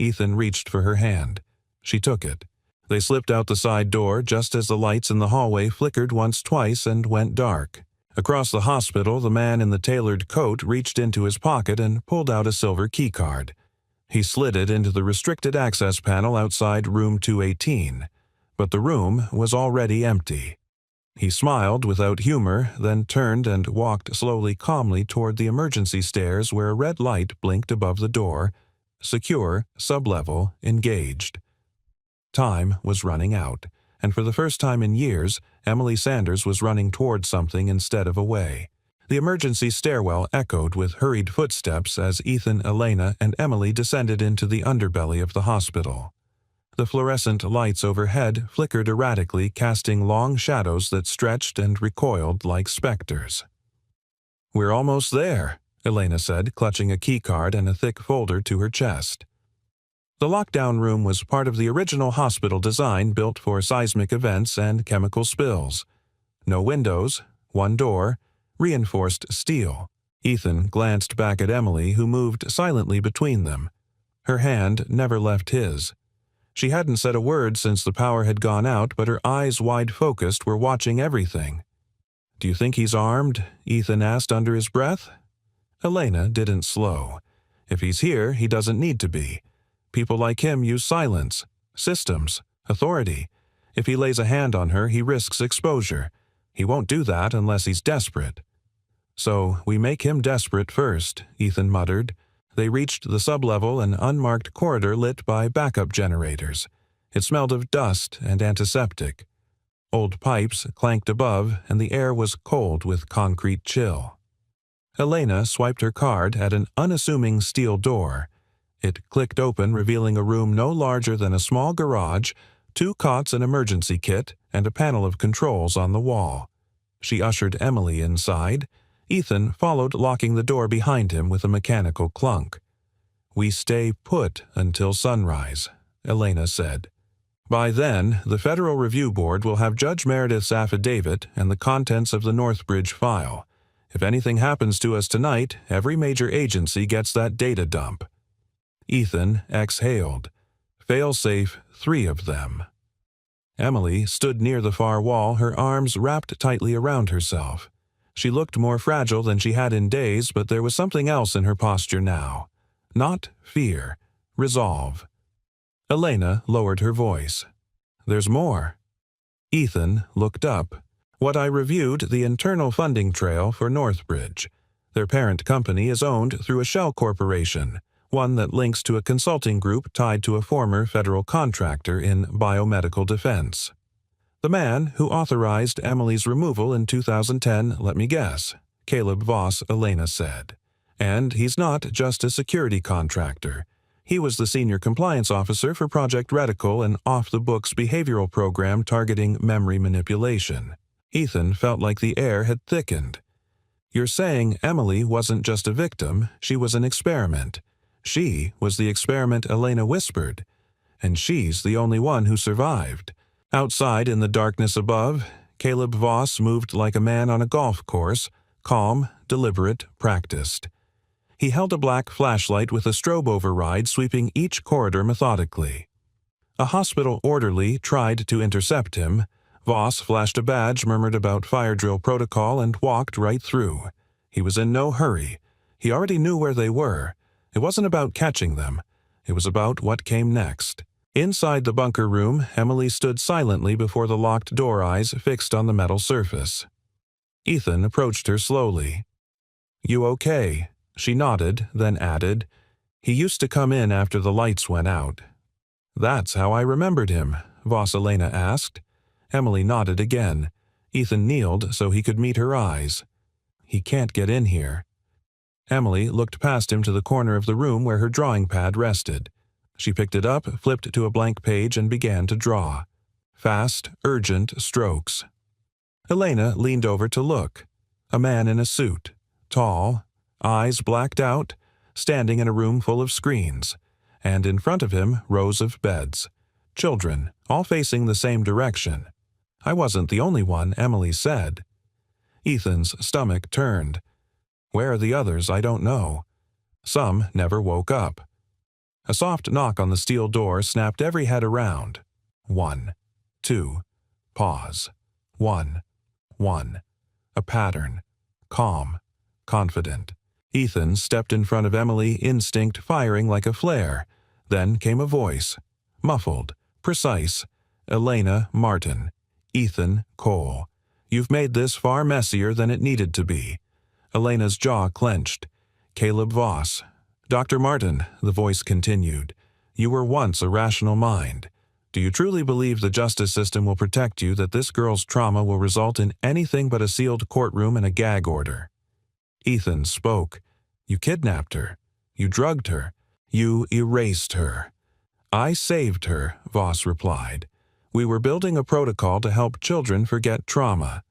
Ethan reached for her hand. She took it. They slipped out the side door just as the lights in the hallway flickered once-twice and went dark. Across the hospital, the man in the tailored coat reached into his pocket and pulled out a silver keycard. He slid it into the restricted access panel outside room 218, but the room was already empty. He smiled without humor, then turned and walked slowly calmly toward the emergency stairs where a red light blinked above the door. Secure, sublevel, engaged. Time was running out, and for the first time in years, Emily Sanders was running toward something instead of away. The emergency stairwell echoed with hurried footsteps as Ethan, Elena, and Emily descended into the underbelly of the hospital. The fluorescent lights overhead flickered erratically, casting long shadows that stretched and recoiled like specters. "We're almost there," Elena said, clutching a keycard and a thick folder to her chest. The lockdown room was part of the original hospital design built for seismic events and chemical spills. No windows, one door, reinforced steel. Ethan glanced back at Emily, who moved silently between them. Her hand never left his. She hadn't said a word since the power had gone out, but her eyes wide-focused were watching everything. "Do you think he's armed?" Ethan asked under his breath. Elena didn't slow. "If he's here, he doesn't need to be. People like him use silence, systems, authority. If he lays a hand on her, he risks exposure. He won't do that unless he's desperate." "So we make him desperate first," Ethan muttered. They reached the sublevel, an unmarked corridor lit by backup generators. It smelled of dust and antiseptic. Old pipes clanked above, and the air was cold with concrete chill. Elena swiped her card at an unassuming steel door. It clicked open, revealing a room no larger than a small garage, 2 cots, an emergency kit, and a panel of controls on the wall. She ushered Emily inside. Ethan followed, locking the door behind him with a mechanical clunk. "We stay put until sunrise," Elena said. "By then, the Federal Review Board will have Judge Meredith's affidavit and the contents of the Northbridge file. If anything happens to us tonight, every major agency gets that data dump." Ethan exhaled. Fail-safe 3 of them. Emily stood near the far wall, her arms wrapped tightly around herself. She looked more fragile than she had in days, but there was something else in her posture now. Not fear, resolve. Elena lowered her voice. "There's more." Ethan looked up. "What I reviewed, the internal funding trail for Northbridge. Their parent company is owned through a shell corporation, one that links to a consulting group tied to a former federal contractor in biomedical defense. The man who authorized Emily's removal in 2010, let me guess, Caleb Voss," Elena said. "And he's not just a security contractor. He was the senior compliance officer for Project Reticle, an off-the-books behavioral program targeting memory manipulation." Ethan felt like the air had thickened. "You're saying Emily wasn't just a victim, she was an experiment. She was the experiment," Elena whispered. "And she's the only one who survived." Outside in the darkness above, Caleb Voss moved like a man on a golf course, calm, deliberate, practiced. He held a black flashlight with a strobe override sweeping each corridor methodically. A hospital orderly tried to intercept him. Voss flashed a badge, murmured about fire drill protocol, and walked right through. He was in no hurry. He already knew where they were. It wasn't about catching them. It was about what came next. Inside the bunker room, Emily stood silently before the locked door, eyes fixed on the metal surface. Ethan approached her slowly. "You okay?" She nodded, then added, "He used to come in after the lights went out." "That's how I remembered him," Voss Elena asked. Emily nodded again. Ethan kneeled so he could meet her eyes. "He can't get in here." Emily looked past him to the corner of the room where her drawing pad rested. She picked it up, flipped to a blank page, and began to draw. Fast, urgent strokes. Elena leaned over to look. A man in a suit, tall, eyes blacked out, standing in a room full of screens, and in front of him rows of beds. Children, all facing the same direction. "I wasn't the only one," Emily said. Ethan's stomach turned. "Where are the others? I don't know. Some never woke up." A soft knock on the steel door snapped every head around. 1, 2, pause. 1, 1. A pattern. Calm. Confident. Ethan stepped in front of Emily, instinct firing like a flare. Then came a voice. Muffled. Precise. Elena Martin. Ethan Cole. You've made this far messier than it needed to be. Elena's jaw clenched. Caleb Voss. Dr. Martin, the voice continued, you were once a rational mind. Do you truly believe the justice system will protect you, that this girl's trauma will result in anything but a sealed courtroom and a gag order? Ethan spoke. You kidnapped her. You drugged her. You erased her. I saved her, Voss replied. We were building a protocol to help children forget trauma.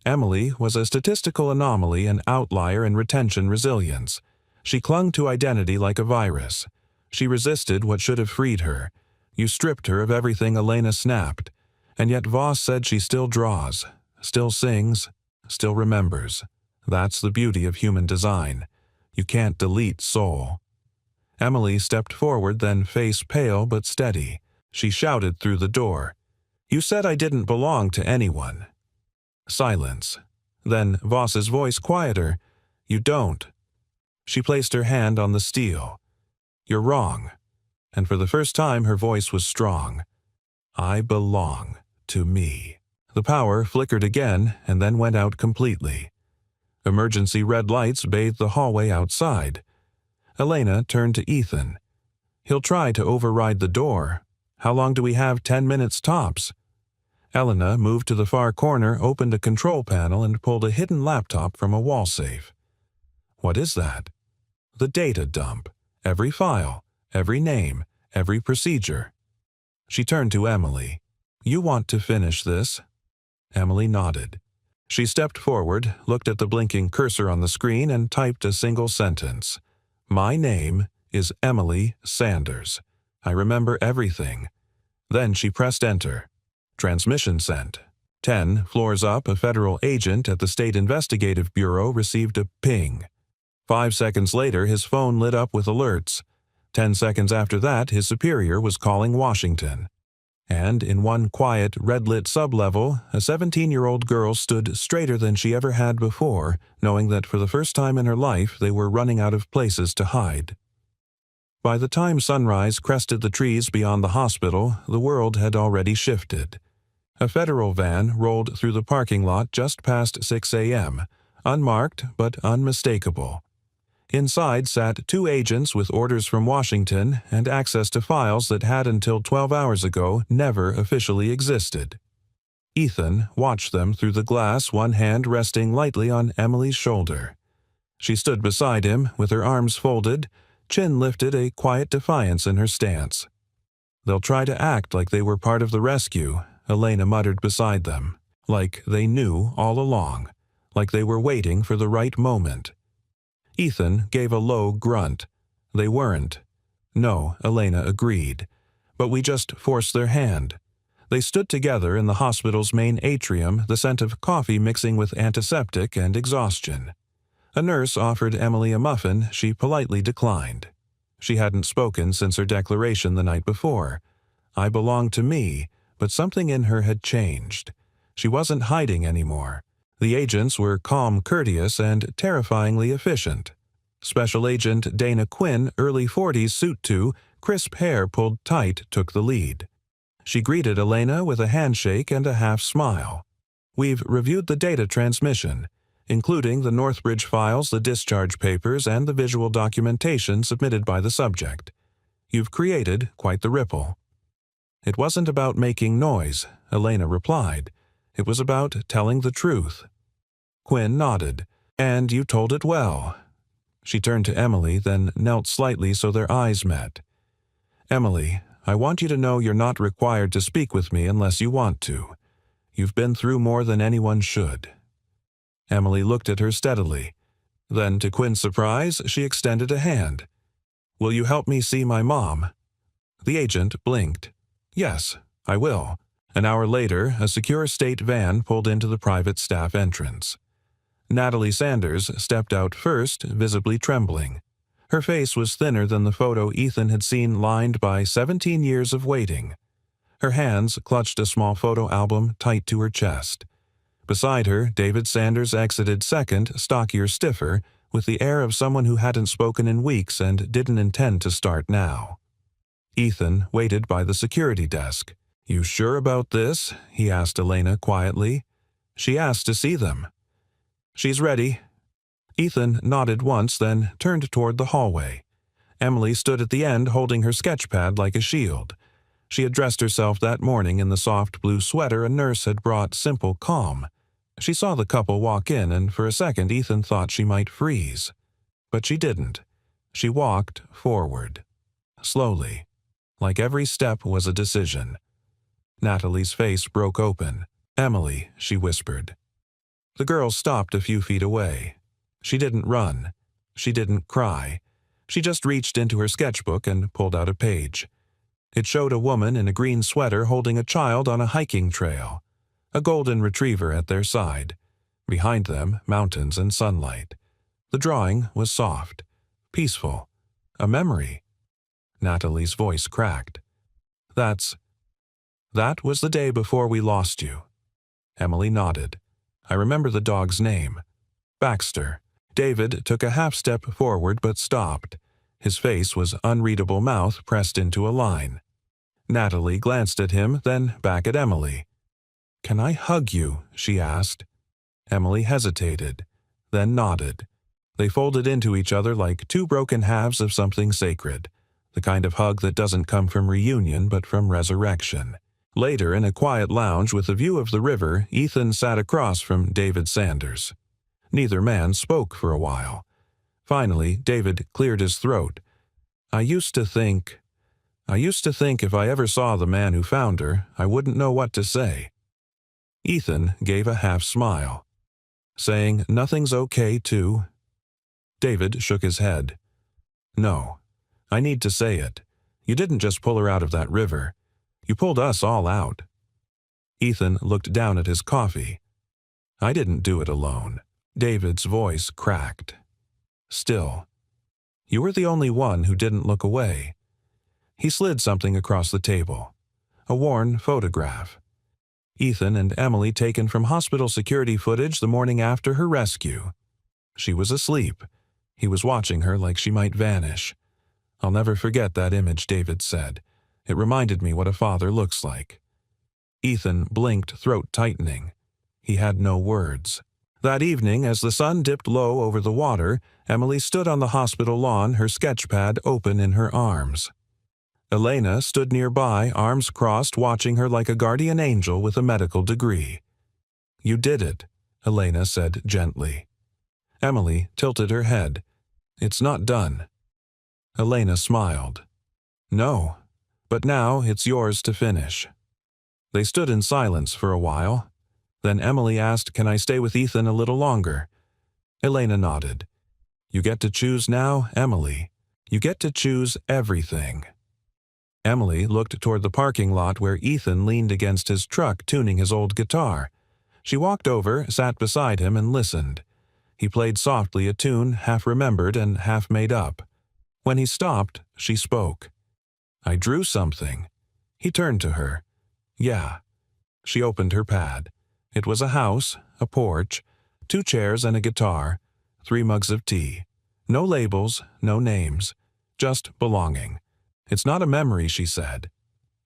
Emily was a statistical anomaly, an outlier in retention resilience. She clung to identity like a virus. She resisted what should have freed her. You stripped her of everything Elena snapped. And yet Voss said she still draws, still sings, still remembers. That's the beauty of human design. You can't delete soul. Emily stepped forward, then face pale but steady. She shouted through the door. You said I didn't belong to anyone. Silence. Then Voss's voice quieter. You don't. She placed her hand on the steel. You're wrong. And for the first time her voice was strong. I belong to me. The power flickered again and then went out completely. Emergency red lights bathed the hallway outside. Elena turned to Ethan. He'll try to override the door. How long do we have? 10 minutes tops. Elena moved to the far corner, opened a control panel, and pulled a hidden laptop from a wall safe. What is that? The data dump. Every file, every name, every procedure. She turned to Emily. You want to finish this? Emily nodded. She stepped forward, looked at the blinking cursor on the screen, and typed a single sentence. My name is Emily Sanders. I remember everything. Then she pressed enter. Transmission sent. 10 floors up, a federal agent at the State Investigative Bureau received a ping. 5 seconds later, his phone lit up with alerts. 10 seconds after that, his superior was calling Washington. And in one quiet, red-lit sublevel, a 17-year-old girl stood straighter than she ever had before, knowing that for the first time in her life they were running out of places to hide. By the time sunrise crested the trees beyond the hospital, the world had already shifted. A federal van rolled through the parking lot just past 6 a.m., unmarked but unmistakable. Inside sat 2 agents with orders from Washington and access to files that had until 12 hours ago never officially existed. Ethan watched them through the glass, one hand resting lightly on Emily's shoulder. She stood beside him with her arms folded, chin lifted, a quiet defiance in her stance. They'll try to act like they were part of the rescue, Elena muttered beside them, like they knew all along, like they were waiting for the right moment. Ethan gave a low grunt. They weren't. No, Elena agreed. But we just forced their hand. They stood together in the hospital's main atrium, the scent of coffee mixing with antiseptic and exhaustion. A nurse offered Emily a muffin she politely declined. She hadn't spoken since her declaration the night before. I belong to me, but something in her had changed. She wasn't hiding anymore. The agents were calm, courteous, and terrifyingly efficient. Special Agent Dana Quinn, early 40s, suit to, crisp hair pulled tight, took the lead. She greeted Elena with a handshake and a half smile. We've reviewed the data transmission, including the Northbridge files, the discharge papers, and the visual documentation submitted by the subject. You've created quite the ripple. It wasn't about making noise, Elena replied. It was about telling the truth. Quinn nodded. And you told it well. She turned to Emily, then knelt slightly so their eyes met. Emily, I want you to know you're not required to speak with me unless you want to. You've been through more than anyone should. Emily looked at her steadily. Then, to Quinn's surprise, she extended a hand. Will you help me see my mom? The agent blinked. Yes, I will. An hour later, a secure state van pulled into the private staff entrance. Natalie Sanders stepped out first, visibly trembling. Her face was thinner than the photo Ethan had seen, lined by 17 years of waiting. Her hands clutched a small photo album tight to her chest. Beside her, David Sanders exited second, stockier, stiffer, with the air of someone who hadn't spoken in weeks and didn't intend to start now. Ethan waited by the security desk. "You sure about this?" he asked Elena quietly. "She asked to see them." "She's ready." Ethan nodded once, then turned toward the hallway. Emily stood at the end holding her sketch pad like a shield. She had dressed herself that morning in the soft blue sweater a nurse had brought, simple calm. She saw the couple walk in, and for a second Ethan thought she might freeze. But she didn't. She walked forward. Slowly. Like every step was a decision. Natalie's face broke open. "Emily," she whispered. The girl stopped a few feet away. She didn't run. She didn't cry. She just reached into her sketchbook and pulled out a page. It showed a woman in a green sweater holding a child on a hiking trail, a golden retriever at their side. Behind them, mountains and sunlight. The drawing was soft, peaceful, a memory. Natalie's voice cracked. That was the day before we lost you." Emily nodded. "I remember the dog's name. Baxter." David took a half-step forward but stopped. His face was unreadable, mouth pressed into a line. Natalie glanced at him, then back at Emily. "Can I hug you?" she asked. Emily hesitated, then nodded. They folded into each other like two broken halves of something sacred, the kind of hug that doesn't come from reunion but from resurrection. Later, in a quiet lounge with a view of the river, Ethan sat across from David Sanders. Neither man spoke for a while. Finally, David cleared his throat. I used to think if I ever saw the man who found her, I wouldn't know what to say." Ethan gave a half-smile. "Saying nothing's okay, too?" David shook his head. "No. I need to say it. You didn't just pull her out of that river. You pulled us all out." Ethan looked down at his coffee. "I didn't do it alone." David's voice cracked. "Still, you were the only one who didn't look away." He slid something across the table. A worn photograph. Ethan and Emily taken from hospital security footage the morning after her rescue. She was asleep. He was watching her like she might vanish. "I'll never forget that image," David said. "It reminded me what a father looks like." Ethan blinked, throat tightening. He had no words. That evening, as the sun dipped low over the water, Emily stood on the hospital lawn, her sketch pad open in her arms. Elena stood nearby, arms crossed, watching her like a guardian angel with a medical degree. "You did it," Elena said gently. Emily tilted her head. "It's not done." Elena smiled. "No, but now it's yours to finish." They stood in silence for a while. Then Emily asked, "Can I stay with Ethan a little longer?" Elena nodded. "You get to choose now, Emily. You get to choose everything." Emily looked toward the parking lot where Ethan leaned against his truck tuning his old guitar. She walked over, sat beside him, and listened. He played softly a tune half remembered and half made up. When he stopped, she spoke. "I drew something." He turned to her. "Yeah." She opened her pad. It was a house, a porch, 2 chairs and a guitar, 3 mugs of tea. No labels, no names. Just belonging. "It's not a memory," she said.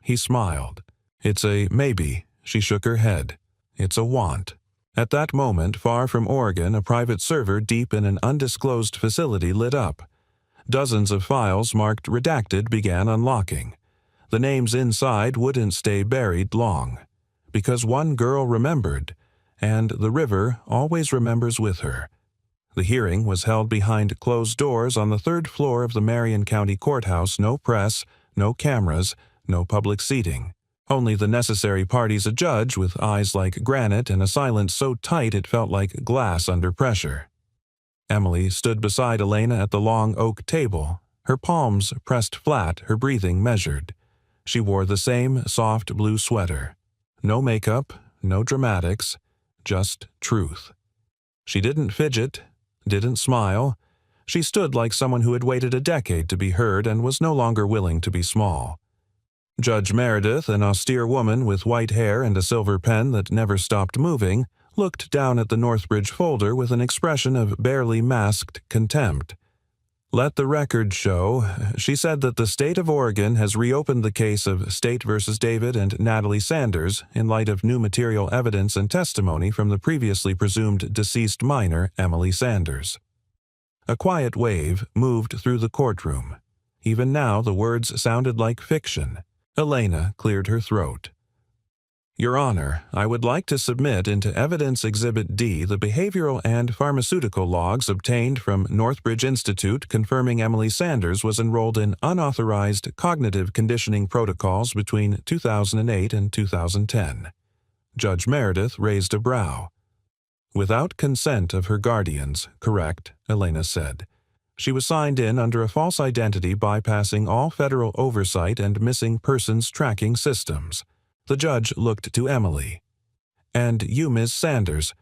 He smiled. "It's a maybe." She shook her head. "It's a want." At that moment, far from Oregon, a private server deep in an undisclosed facility lit up. Dozens of files marked redacted began unlocking. The names inside wouldn't stay buried long. Because one girl remembered, and the river always remembers with her. The hearing was held behind closed doors on the 3rd floor of the Marion County Courthouse. No press, no cameras, no public seating. Only the necessary parties, a judge with eyes like granite and a silence so tight it felt like glass under pressure. Emily stood beside Elena at the long oak table, her palms pressed flat, her breathing measured. She wore the same soft blue sweater. No makeup, no dramatics, just truth. She didn't fidget, didn't smile, She stood like someone who had waited a decade to be heard and was no longer willing to be small. Judge Meredith, an austere woman with white hair and a silver pen that never stopped moving, looked down at the Northbridge folder with an expression of barely masked contempt. "Let the record show," she said, "that the state of Oregon has reopened the case of State versus David and Natalie Sanders in light of new material evidence and testimony from the previously presumed deceased minor, Emily Sanders." A quiet wave moved through the courtroom. Even now the words sounded like fiction. Elena cleared her throat. "Your Honor, I would like to submit into Evidence Exhibit D the behavioral and pharmaceutical logs obtained from Northbridge Institute confirming Emily Sanders was enrolled in unauthorized cognitive conditioning protocols between 2008 and 2010. Judge Meredith raised a brow. "Without consent of her guardians, correct," Elena said. "She was signed in under a false identity bypassing all federal oversight and missing persons tracking systems." The judge looked to Emily. "And you, Ms. Sanders,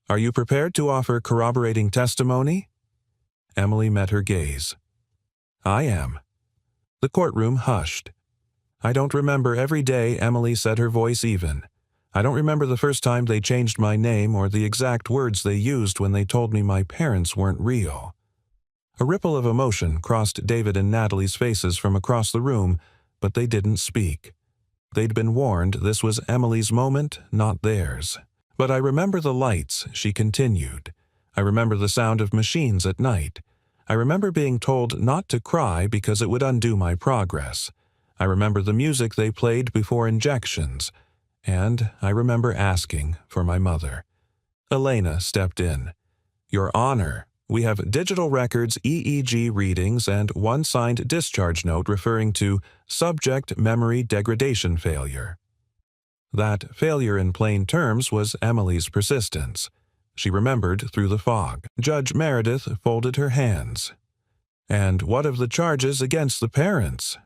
are you prepared to offer corroborating testimony?" Emily met her gaze. "I am." The courtroom hushed. "I don't remember every day," Emily said, her voice even. "I don't remember the first time they changed my name or the exact words they used when they told me my parents weren't real." A ripple of emotion crossed David and Natalie's faces from across the room, but they didn't speak. They'd been warned this was Emily's moment, not theirs. "But I remember the lights," she continued. "I remember the sound of machines at night. I remember being told not to cry because it would undo my progress. I remember the music they played before injections. And I remember asking for my mother." Elena stepped in. "Your Honor, we have digital records, EEG readings, and one signed discharge note referring to subject memory degradation failure." That failure in plain terms was Emily's persistence. She remembered through the fog. Judge Meredith folded her hands. "And what of the charges against the parents?"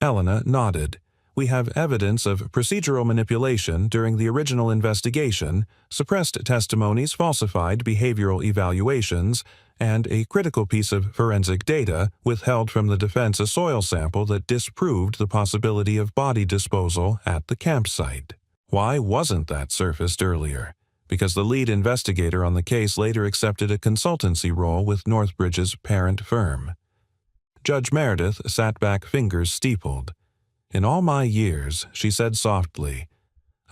Elena nodded. "We have evidence of procedural manipulation during the original investigation, suppressed testimonies, falsified behavioral evaluations, and a critical piece of forensic data withheld from the defense, a soil sample that disproved the possibility of body disposal at the campsite. Why wasn't that surfaced earlier? Because the lead investigator on the case later accepted a consultancy role with Northbridge's parent firm." Judge Meredith sat back, fingers steepled. "In all my years," she said softly,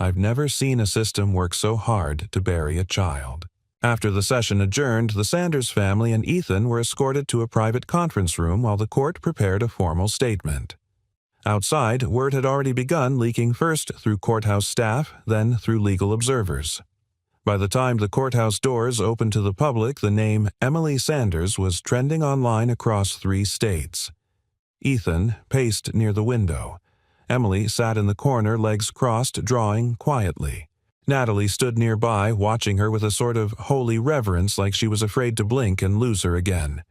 "I've never seen a system work so hard to bury a child." After the session adjourned, the Sanders family and Ethan were escorted to a private conference room while the court prepared a formal statement. Outside, word had already begun leaking, first through courthouse staff, then through legal observers. By the time the courthouse doors opened to the public, the name Emily Sanders was trending online across 3 states. Ethan paced near the window. Emily sat in the corner, legs crossed, drawing quietly. Natalie stood nearby, watching her with a sort of holy reverence, like she was afraid to blink and lose her again.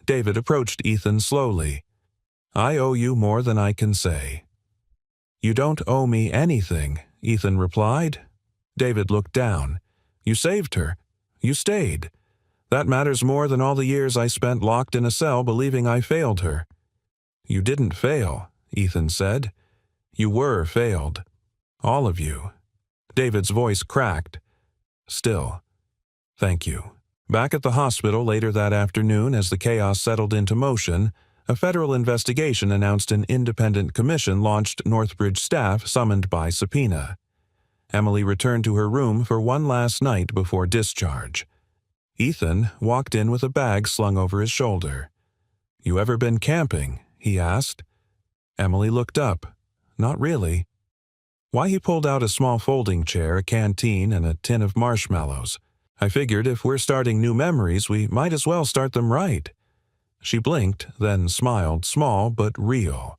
David approached Ethan slowly. "I owe you more than I can say." "You don't owe me anything," Ethan replied. David looked down. "You saved her. You stayed. That matters more than all the years I spent locked in a cell believing I failed her." "You didn't fail," Ethan said. "You were failed. All of you." David's voice cracked. "Still, thank you." Back at the hospital later that afternoon, as the chaos settled into motion, a federal investigation announced an independent commission launched Northbridge staff summoned by subpoena. Emily returned to her room for one last night before discharge. Ethan walked in with a bag slung over his shoulder. "You ever been camping?" he asked. Emily looked up. "Not really." Why, he pulled out a small folding chair, a canteen, and a tin of marshmallows. "I figured if we're starting new memories, we might as well start them right." She blinked, then smiled, small but real.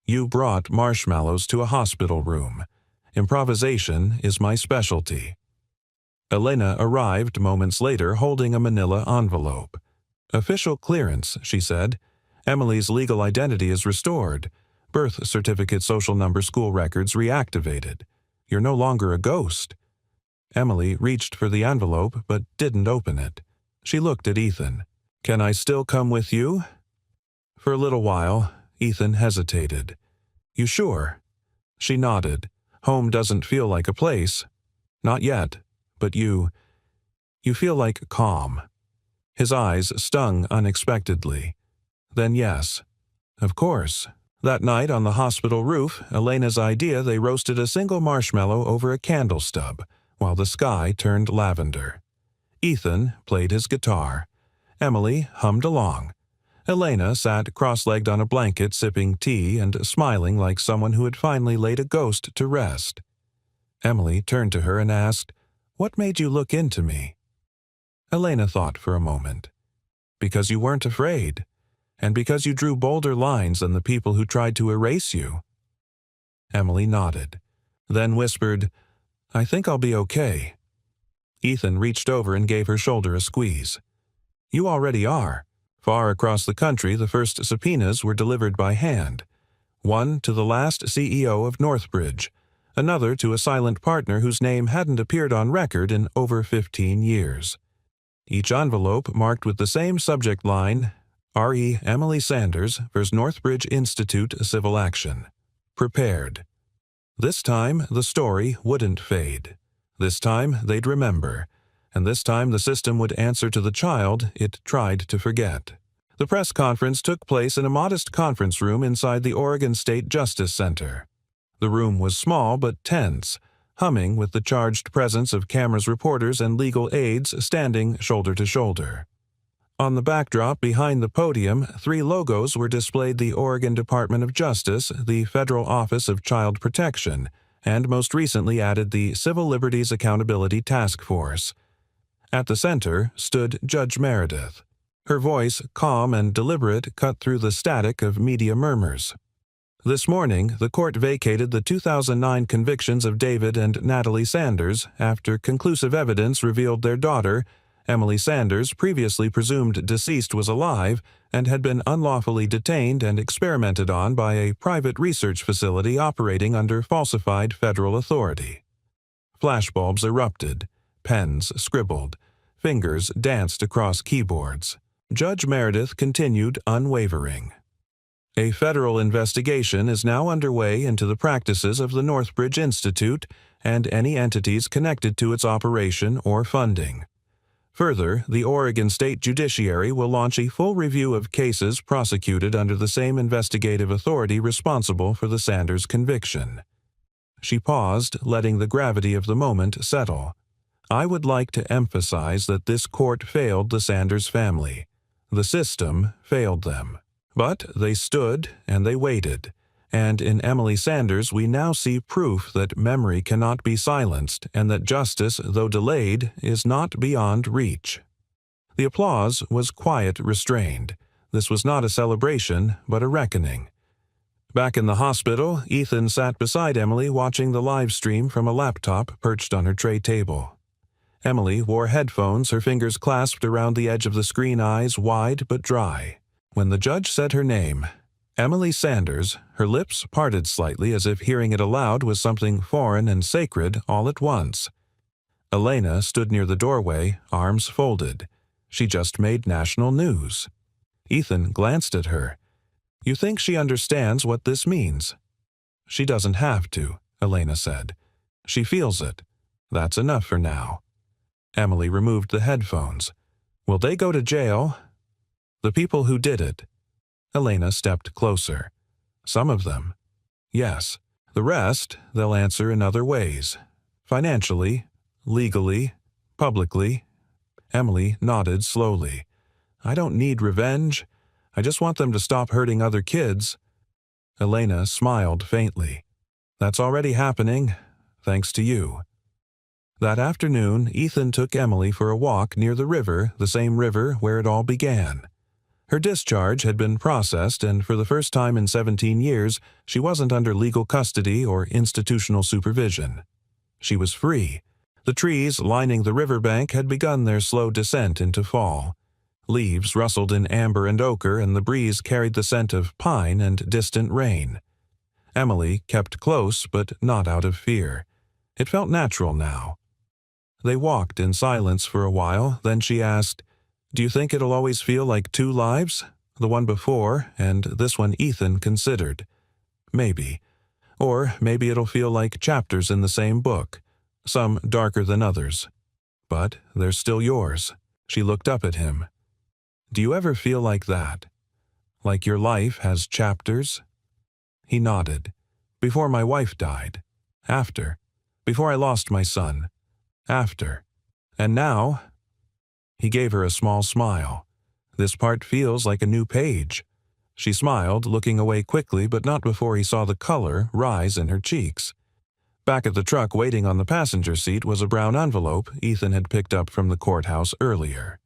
"You brought marshmallows to a hospital room. Improvisation is my specialty." Elena arrived moments later holding a manila envelope. "Official clearance," she said. "Emily's legal identity is restored. Birth certificate, social number, school records reactivated. You're no longer a ghost." Emily reached for the envelope but didn't open it. She looked at Ethan. Can I still come with you? For a little while, Ethan hesitated. You sure? She nodded. Home doesn't feel like a place. Not yet, but you feel like calm. His eyes stung unexpectedly. Then yes, of course. That night on the hospital roof, Elena's idea, they roasted a single marshmallow over a candle stub, while the sky turned lavender. Ethan played his guitar. Emily hummed along. Elena sat cross-legged on a blanket sipping tea and smiling like someone who had finally laid a ghost to rest. Emily turned to her and asked, "What made you look into me?" Elena thought for a moment. Because you weren't afraid, and because you drew bolder lines than the people who tried to erase you. Emily nodded, then whispered, "I think I'll be okay." Ethan reached over and gave her shoulder a squeeze. "You already are." Far across the country, the first subpoenas were delivered by hand. One to the last CEO of Northbridge, another to a silent partner whose name hadn't appeared on record in over 15 years. Each envelope marked with the same subject line, R.E. Emily Sanders vs. Northbridge Institute Civil Action. Prepared. This time, the story wouldn't fade. This time, they'd remember. And this time the system would answer to the child it tried to forget. The press conference took place in a modest conference room inside the Oregon State Justice Center. The room was small but tense, humming with the charged presence of cameras, reporters, and legal aides standing shoulder to shoulder. On the backdrop behind the podium, 3 logos were displayed: the Oregon Department of Justice, the Federal Office of Child Protection, and most recently added the Civil Liberties Accountability Task Force. At the center stood Judge Meredith. Her voice, calm and deliberate, cut through the static of media murmurs. This morning, the court vacated the 2009 convictions of David and Natalie Sanders after conclusive evidence revealed their daughter, Emily Sanders, previously presumed deceased, was alive and had been unlawfully detained and experimented on by a private research facility operating under falsified federal authority. Flashbulbs erupted. Pens scribbled. Fingers danced across keyboards. Judge Meredith continued unwavering. A federal investigation is now underway into the practices of the Northbridge Institute and any entities connected to its operation or funding. Further, the Oregon State Judiciary will launch a full review of cases prosecuted under the same investigative authority responsible for the Sanders conviction. She paused, letting the gravity of the moment settle. I would like to emphasize that this court failed the Sanders family. The system failed them. But they stood and they waited, and in Emily Sanders we now see proof that memory cannot be silenced and that justice, though delayed, is not beyond reach. The applause was quiet, restrained. This was not a celebration, but a reckoning. Back in the hospital, Ethan sat beside Emily watching the live stream from a laptop perched on her tray table. Emily wore headphones, her fingers clasped around the edge of the screen, eyes wide but dry. When the judge said her name, Emily Sanders, her lips parted slightly as if hearing it aloud was something foreign and sacred all at once. Elena stood near the doorway, arms folded. She just made national news. Ethan glanced at her. You think she understands what this means? She doesn't have to, Elena said. She feels it. That's enough for now. Emily removed the headphones. Will they go to jail? The people who did it. Elena stepped closer. Some of them. Yes. The rest, they'll answer in other ways. Financially, legally, publicly. Emily nodded slowly. I don't need revenge. I just want them to stop hurting other kids. Elena smiled faintly. That's already happening, thanks to you. That afternoon, Ethan took Emily for a walk near the river, the same river where it all began. Her discharge had been processed, and for the first time in 17 years, she wasn't under legal custody or institutional supervision. She was free. The trees lining the riverbank had begun their slow descent into fall. Leaves rustled in amber and ochre, and the breeze carried the scent of pine and distant rain. Emily kept close, but not out of fear. It felt natural now. They walked in silence for a while, then she asked, Do you think it'll always feel like two lives? The one before, and this one Ethan considered. Maybe. Or maybe it'll feel like chapters in the same book, some darker than others. But they're still yours. She looked up at him. Do you ever feel like that? Like your life has chapters? He nodded. Before my wife died. After. Before I lost my son. After. And now? He gave her a small smile. This part feels like a new page. She smiled, looking away quickly, but not before he saw the color rise in her cheeks. Back at the truck waiting on the passenger seat was a brown envelope Ethan had picked up from the courthouse earlier.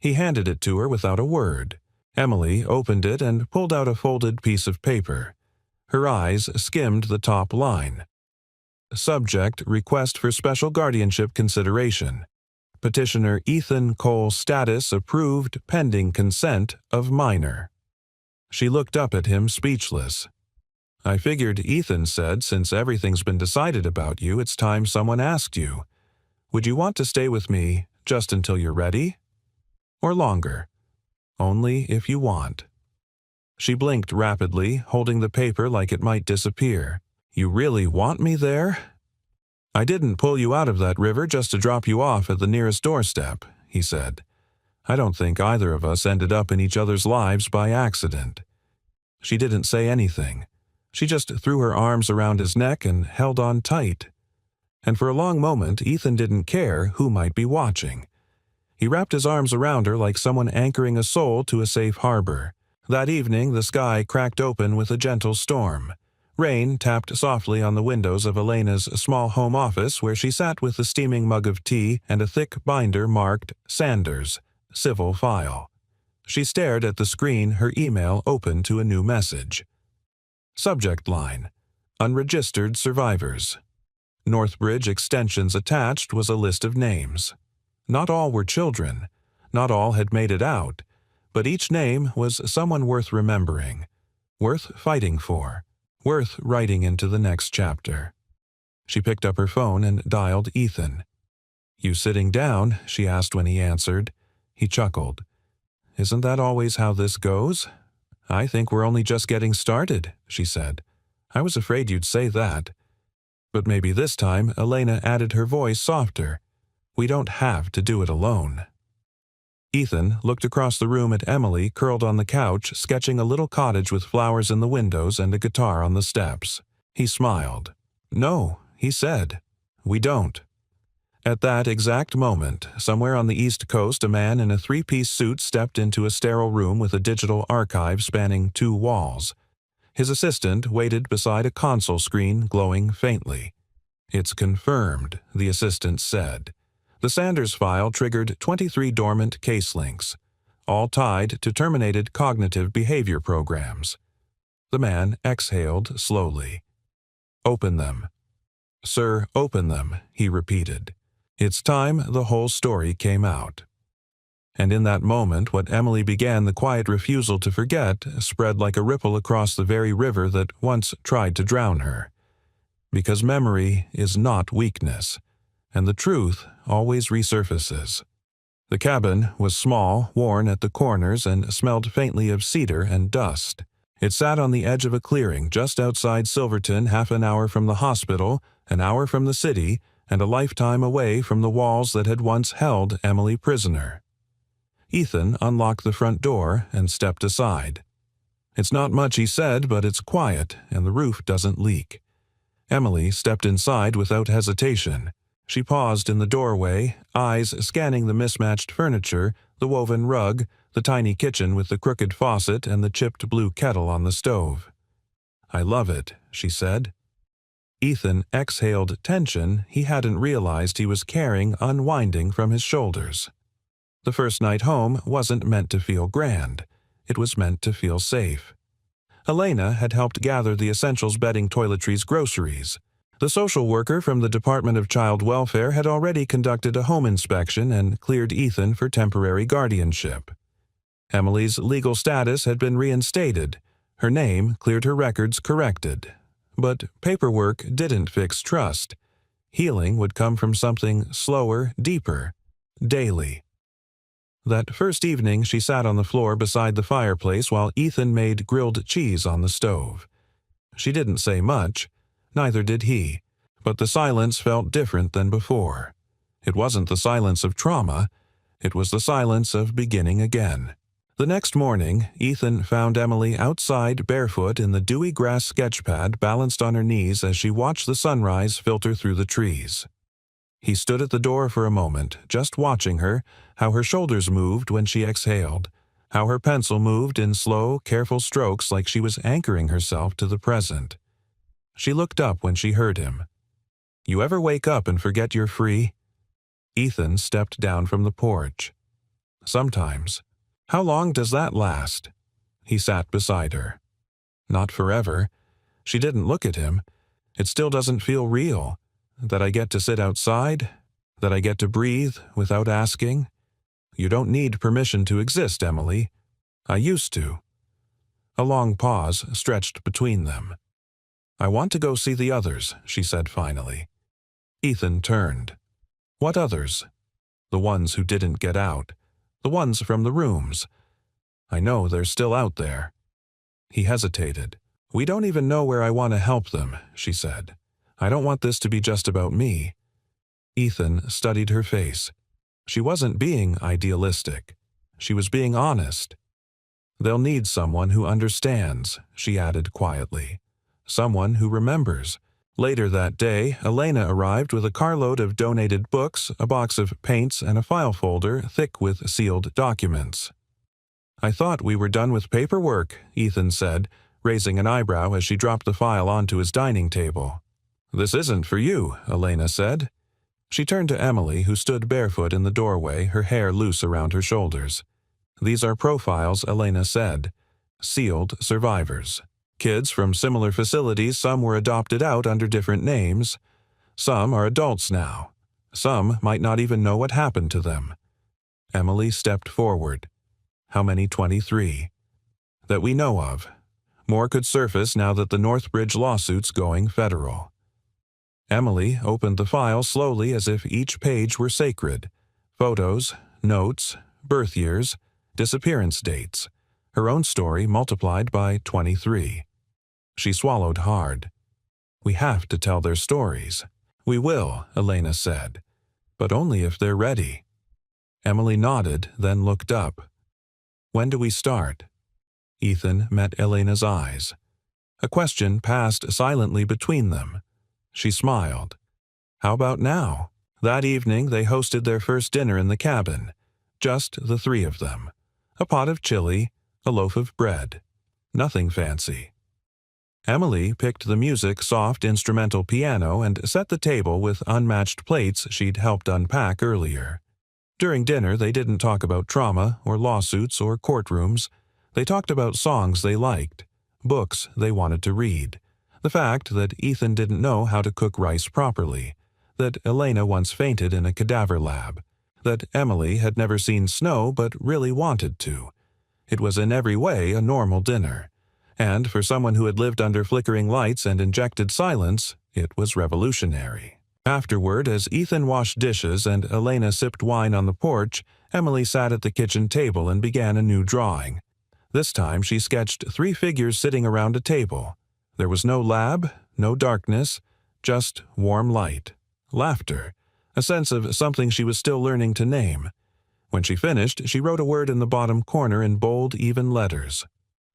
He handed it to her without a word. Emily opened it and pulled out a folded piece of paper. Her eyes skimmed the top line. Subject: Request for Special Guardianship Consideration. Petitioner Ethan Cole status approved pending consent of minor. She looked up at him speechless. I figured Ethan said since everything's been decided about you, it's time someone asked you. Would you want to stay with me just until you're ready? Or longer? Only if you want. She blinked rapidly, holding the paper like it might disappear. You really want me there? I didn't pull you out of that river just to drop you off at the nearest doorstep, he said. I don't think either of us ended up in each other's lives by accident. She didn't say anything. She just threw her arms around his neck and held on tight. And for a long moment, Ethan didn't care who might be watching. He wrapped his arms around her like someone anchoring a soul to a safe harbor. That evening, the sky cracked open with a gentle storm. Rain tapped softly on the windows of Elena's small home office where she sat with a steaming mug of tea and a thick binder marked Sanders, Civil File. She stared at the screen, her email open to a new message. Subject line: Unregistered survivors. Northbridge extensions attached was a list of names. Not all were children. Not all had made it out. But each name was someone worth remembering, worth fighting for, worth writing into the next chapter. She picked up her phone and dialed Ethan. You sitting down? She asked when he answered. He chuckled. Isn't that always how this goes? I think we're only just getting started, she said. I was afraid you'd say that. But maybe this time Elena added her voice softer. We don't have to do it alone. Ethan looked across the room at Emily curled on the couch, sketching a little cottage with flowers in the windows and a guitar on the steps. He smiled. No, he said. We don't. At that exact moment, somewhere on the East Coast, a man in a three-piece suit stepped into a sterile room with a digital archive spanning 2 walls. His assistant waited beside a console screen glowing faintly. It's confirmed, the assistant said. The Sanders file triggered 23 dormant case links, all tied to terminated cognitive behavior programs. The man exhaled slowly. Open them. Sir, open them, he repeated. It's time the whole story came out. And in that moment, what Emily began the quiet refusal to forget spread like a ripple across the very river that once tried to drown her. Because memory is not weakness, and the truth always resurfaces. The cabin was small, worn at the corners, and smelled faintly of cedar and dust. It sat on the edge of a clearing just outside Silverton, half an hour from the hospital, an hour from the city, and a lifetime away from the walls that had once held Emily prisoner. Ethan unlocked the front door and stepped aside. It's not much, he said, but it's quiet, and the roof doesn't leak. Emily stepped inside without hesitation. She paused in the doorway, eyes scanning the mismatched furniture, the woven rug, the tiny kitchen with the crooked faucet and the chipped blue kettle on the stove. I love it, she said. Ethan exhaled tension he hadn't realized he was carrying unwinding from his shoulders. The first night home wasn't meant to feel grand. It was meant to feel safe. Elena had helped gather the essentials bedding toiletries groceries. The social worker from the Department of Child Welfare had already conducted a home inspection and cleared Ethan for temporary guardianship. Emily's legal status had been reinstated. Her name cleared, her records corrected. But paperwork didn't fix trust. Healing would come from something slower, deeper, daily. That first evening she sat on the floor beside the fireplace while Ethan made grilled cheese on the stove. She didn't say much, neither did he, but the silence felt different than before. It wasn't the silence of trauma, it was the silence of beginning again. The next morning, Ethan found Emily outside barefoot in the dewy grass sketchpad balanced on her knees as she watched the sunrise filter through the trees. He stood at the door for a moment, just watching her, how her shoulders moved when she exhaled, how her pencil moved in slow, careful strokes like she was anchoring herself to the present. She looked up when she heard him. "You ever wake up and forget you're free?" Ethan stepped down from the porch. "Sometimes." "How long does that last?" He sat beside her. "Not forever." She didn't look at him. "It still doesn't feel real. That I get to sit outside, that I get to breathe without asking. You don't need permission to exist, Emily. I used to." A long pause stretched between them. "I want to go see the others," she said finally. Ethan turned. "What others?" "The ones who didn't get out. The ones from the rooms. I know they're still out there." He hesitated. "We don't even know where I want to help them," she said. "I don't want this to be just about me." Ethan studied her face. She wasn't being idealistic. She was being honest. "They'll need someone who understands," she added quietly. "Someone who remembers." Later that day, Elena arrived with a carload of donated books, a box of paints, and a file folder thick with sealed documents. "I thought we were done with paperwork," Ethan said, raising an eyebrow as she dropped the file onto his dining table. "This isn't for you," Elena said. She turned to Emily, who stood barefoot in the doorway, her hair loose around her shoulders. "These are profiles," Elena said. "Sealed survivors. Kids from similar facilities, some were adopted out under different names. Some are adults now. Some might not even know what happened to them." Emily stepped forward. "How many 23? "That we know of. More could surface now that the Northbridge lawsuit's going federal." Emily opened the file slowly as if each page were sacred. Photos, notes, birth years, disappearance dates. Her own story multiplied by 23. She swallowed hard. "We have to tell their stories." "We will," Elena said. "But only if they're ready." Emily nodded, then looked up. "When do we start?" Ethan met Elena's eyes. A question passed silently between them. She smiled. "How about now?" That evening they hosted their first dinner in the cabin. Just the three of them. A pot of chili, a loaf of bread. Nothing fancy. Emily picked the music soft instrumental piano and set the table with unmatched plates she'd helped unpack earlier. During dinner they didn't talk about trauma or lawsuits or courtrooms. They talked about songs they liked, books they wanted to read, the fact that Ethan didn't know how to cook rice properly, that Elena once fainted in a cadaver lab, that Emily had never seen snow but really wanted to. It was in every way a normal dinner. And for someone who had lived under flickering lights and injected silence, it was revolutionary. Afterward, as Ethan washed dishes and Elena sipped wine on the porch, Emily sat at the kitchen table and began a new drawing. This time she sketched 3 figures sitting around a table. There was no lab, no darkness, just warm light, laughter, a sense of something she was still learning to name. When she finished, she wrote a word in the bottom corner in bold, even letters.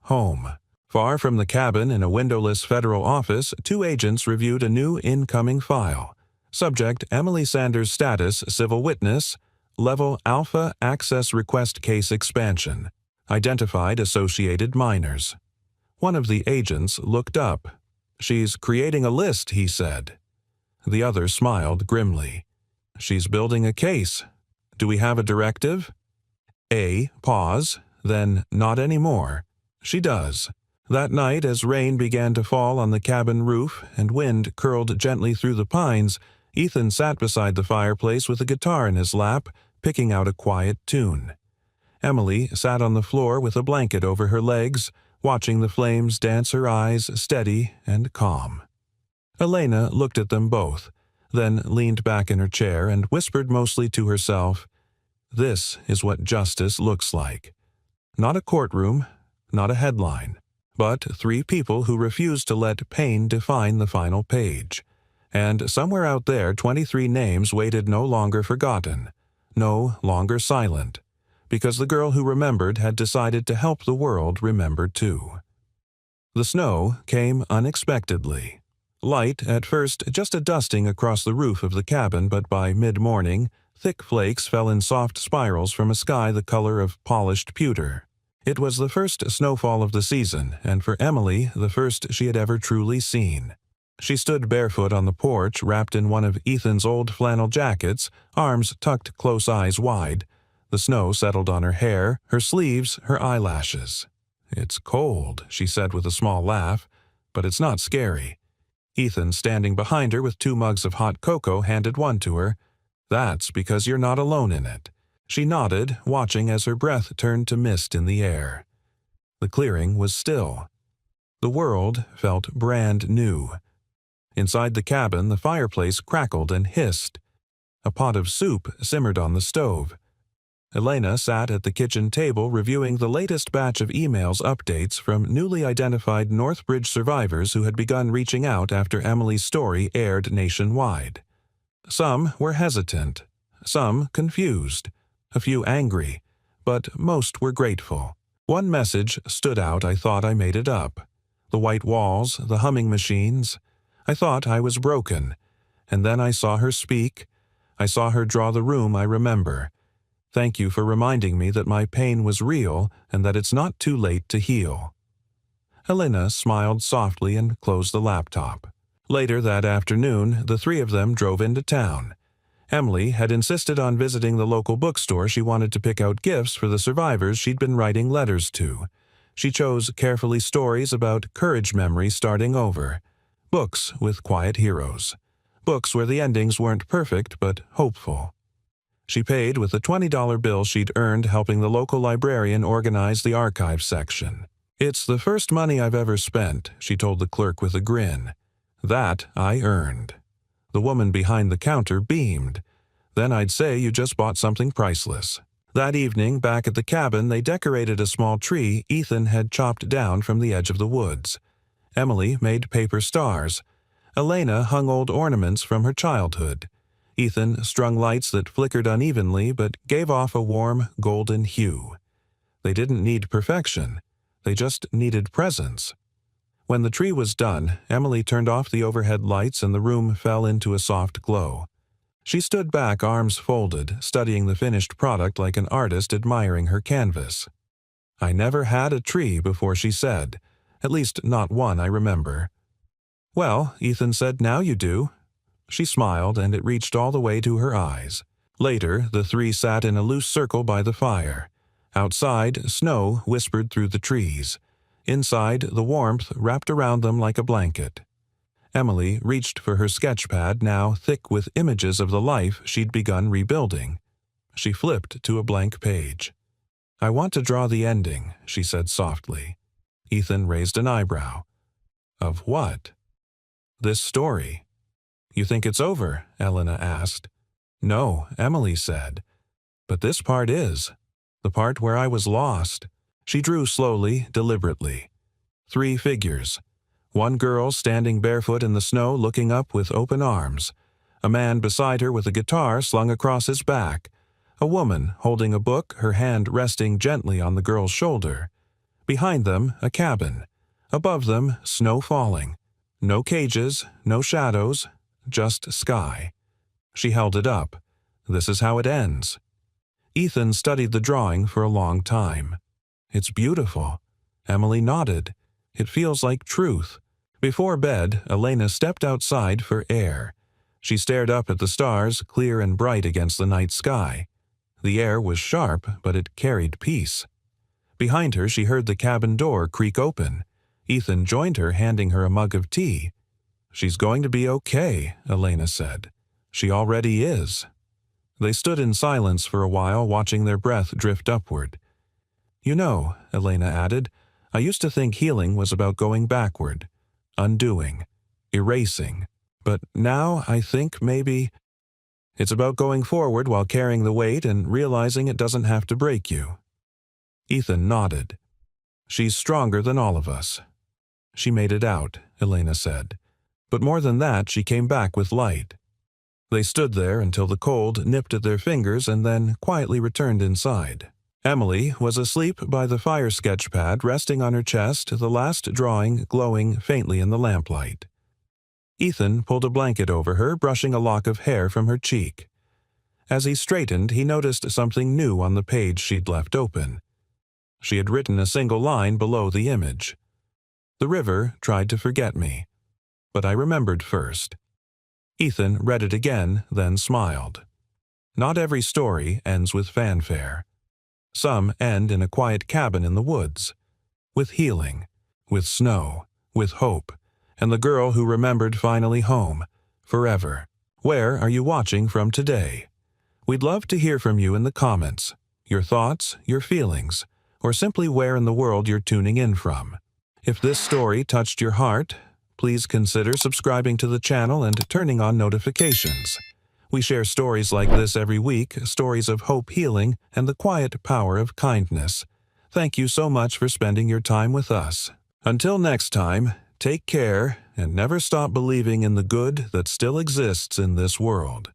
Home. Far from the cabin in a windowless federal office, 2 agents reviewed a new incoming file. Subject Emily Sanders' status civil witness, level Alpha Access Request Case Expansion. Identified associated minors. One of the agents looked up. "She's creating a list," he said. The other smiled grimly. "She's building a case. Do we have a directive?" Pause, then not anymore. "She does." That night, as rain began to fall on the cabin roof and wind curled gently through the pines, Ethan sat beside the fireplace with a guitar in his lap, picking out a quiet tune. Emily sat on the floor with a blanket over her legs, watching the flames dance her eyes steady and calm. Elena looked at them both, then leaned back in her chair and whispered mostly to herself, This is what justice looks like. Not a courtroom, not a headline, but three people who refuse to let pain define the final page. And somewhere out there, 23 names waited no longer forgotten, no longer silent, because the girl who remembered had decided to help the world remember too. The snow came unexpectedly. Light at first, just a dusting across the roof of the cabin, but by mid-morning, thick flakes fell in soft spirals from a sky the color of polished pewter. It was the first snowfall of the season, and for Emily, the first she had ever truly seen. She stood barefoot on the porch, wrapped in one of Ethan's old flannel jackets, arms tucked close, eyes wide. The snow settled on her hair, her sleeves, her eyelashes. "It's cold," she said with a small laugh, "but it's not scary." Ethan, standing behind her with 2 mugs of hot cocoa, handed one to her. "That's because you're not alone in it." She nodded, watching as her breath turned to mist in the air. The clearing was still. The world felt brand new. Inside the cabin, the fireplace crackled and hissed. A pot of soup simmered on the stove. Elena sat at the kitchen table reviewing the latest batch of emails updates from newly identified Northbridge survivors who had begun reaching out after Emily's story aired nationwide. Some were hesitant, some confused, a few angry, but most were grateful. One message stood out. "I thought I made it up. The white walls, the humming machines. I thought I was broken. And then I saw her speak. I saw her draw the room I remember. Thank you for reminding me that my pain was real and that it's not too late to heal." Elena smiled softly and closed the laptop. Later that afternoon, the three of them drove into town. Emily had insisted on visiting the local bookstore. She wanted to pick out gifts for the survivors she'd been writing letters to. She chose carefully stories about courage memory starting over. Books with quiet heroes. Books where the endings weren't perfect but hopeful. She paid with a $20 bill she'd earned helping the local librarian organize the archive section. "It's the first money I've ever spent," she told the clerk with a grin. "That I earned." The woman behind the counter beamed. "Then I'd say you just bought something priceless." That evening, back at the cabin, they decorated a small tree Ethan had chopped down from the edge of the woods. Emily made paper stars. Elena hung old ornaments from her childhood. Ethan strung lights that flickered unevenly but gave off a warm, golden hue. They didn't need perfection. They just needed presence. When the tree was done, Emily turned off the overhead lights and the room fell into a soft glow. She stood back, arms folded, studying the finished product like an artist admiring her canvas. "I never had a tree before," she said. "At least not one I remember." "Well," Ethan said, "now you do." She smiled, and it reached all the way to her eyes. Later, the three sat in a loose circle by the fire. Outside, snow whispered through the trees. Inside, the warmth wrapped around them like a blanket. Emily reached for her sketch pad, now thick with images of the life she'd begun rebuilding. She flipped to a blank page. "I want to draw the ending," she said softly. Ethan raised an eyebrow. "Of what?" "This story." "You think it's over?" Elena asked. "No," Emily said. "But this part is. The part where I was lost." She drew slowly, deliberately. 3 figures. One girl standing barefoot in the snow looking up with open arms. A man beside her with a guitar slung across his back. A woman holding a book, her hand resting gently on the girl's shoulder. Behind them, a cabin. Above them, snow falling. No cages, no shadows, just sky. She held it up. "This is how it ends." Ethan studied the drawing for a long time. "It's beautiful." Emily nodded. "It feels like truth." Before bed, Elena stepped outside for air. She stared up at the stars, clear and bright against the night sky. The air was sharp, but it carried peace. Behind her, she heard the cabin door creak open. Ethan joined her, handing her a mug of tea. "She's going to be okay," Elena said. "She already is." They stood in silence for a while, watching their breath drift upward. "You know," Elena added, "I used to think healing was about going backward, undoing, erasing. But now I think maybe It's about going forward while carrying the weight and realizing it doesn't have to break you. Ethan nodded. She's stronger than all of us. She made it out, Elena said. But more than that, she came back with light. They stood there until the cold nipped at their fingers and then quietly returned inside. Emily was asleep by the fire sketch pad, resting on her chest, the last drawing glowing faintly in the lamplight. Ethan pulled a blanket over her, brushing a lock of hair from her cheek. As he straightened, he noticed something new on the page she'd left open. She had written a single line below the image. The river tried to forget me, but I remembered first. Ethan read it again, then smiled. Not every story ends with fanfare. Some end in a quiet cabin in the woods, with healing, with snow, with hope, and the girl who remembered finally home, forever. Where are you watching from today? We'd love to hear from you in the comments, your thoughts, your feelings, or simply where in the world you're tuning in from. If this story touched your heart, please consider subscribing to the channel and turning on notifications. We share stories like this every week, stories of hope, healing, and the quiet power of kindness. Thank you so much for spending your time with us. Until next time, take care and never stop believing in the good that still exists in this world.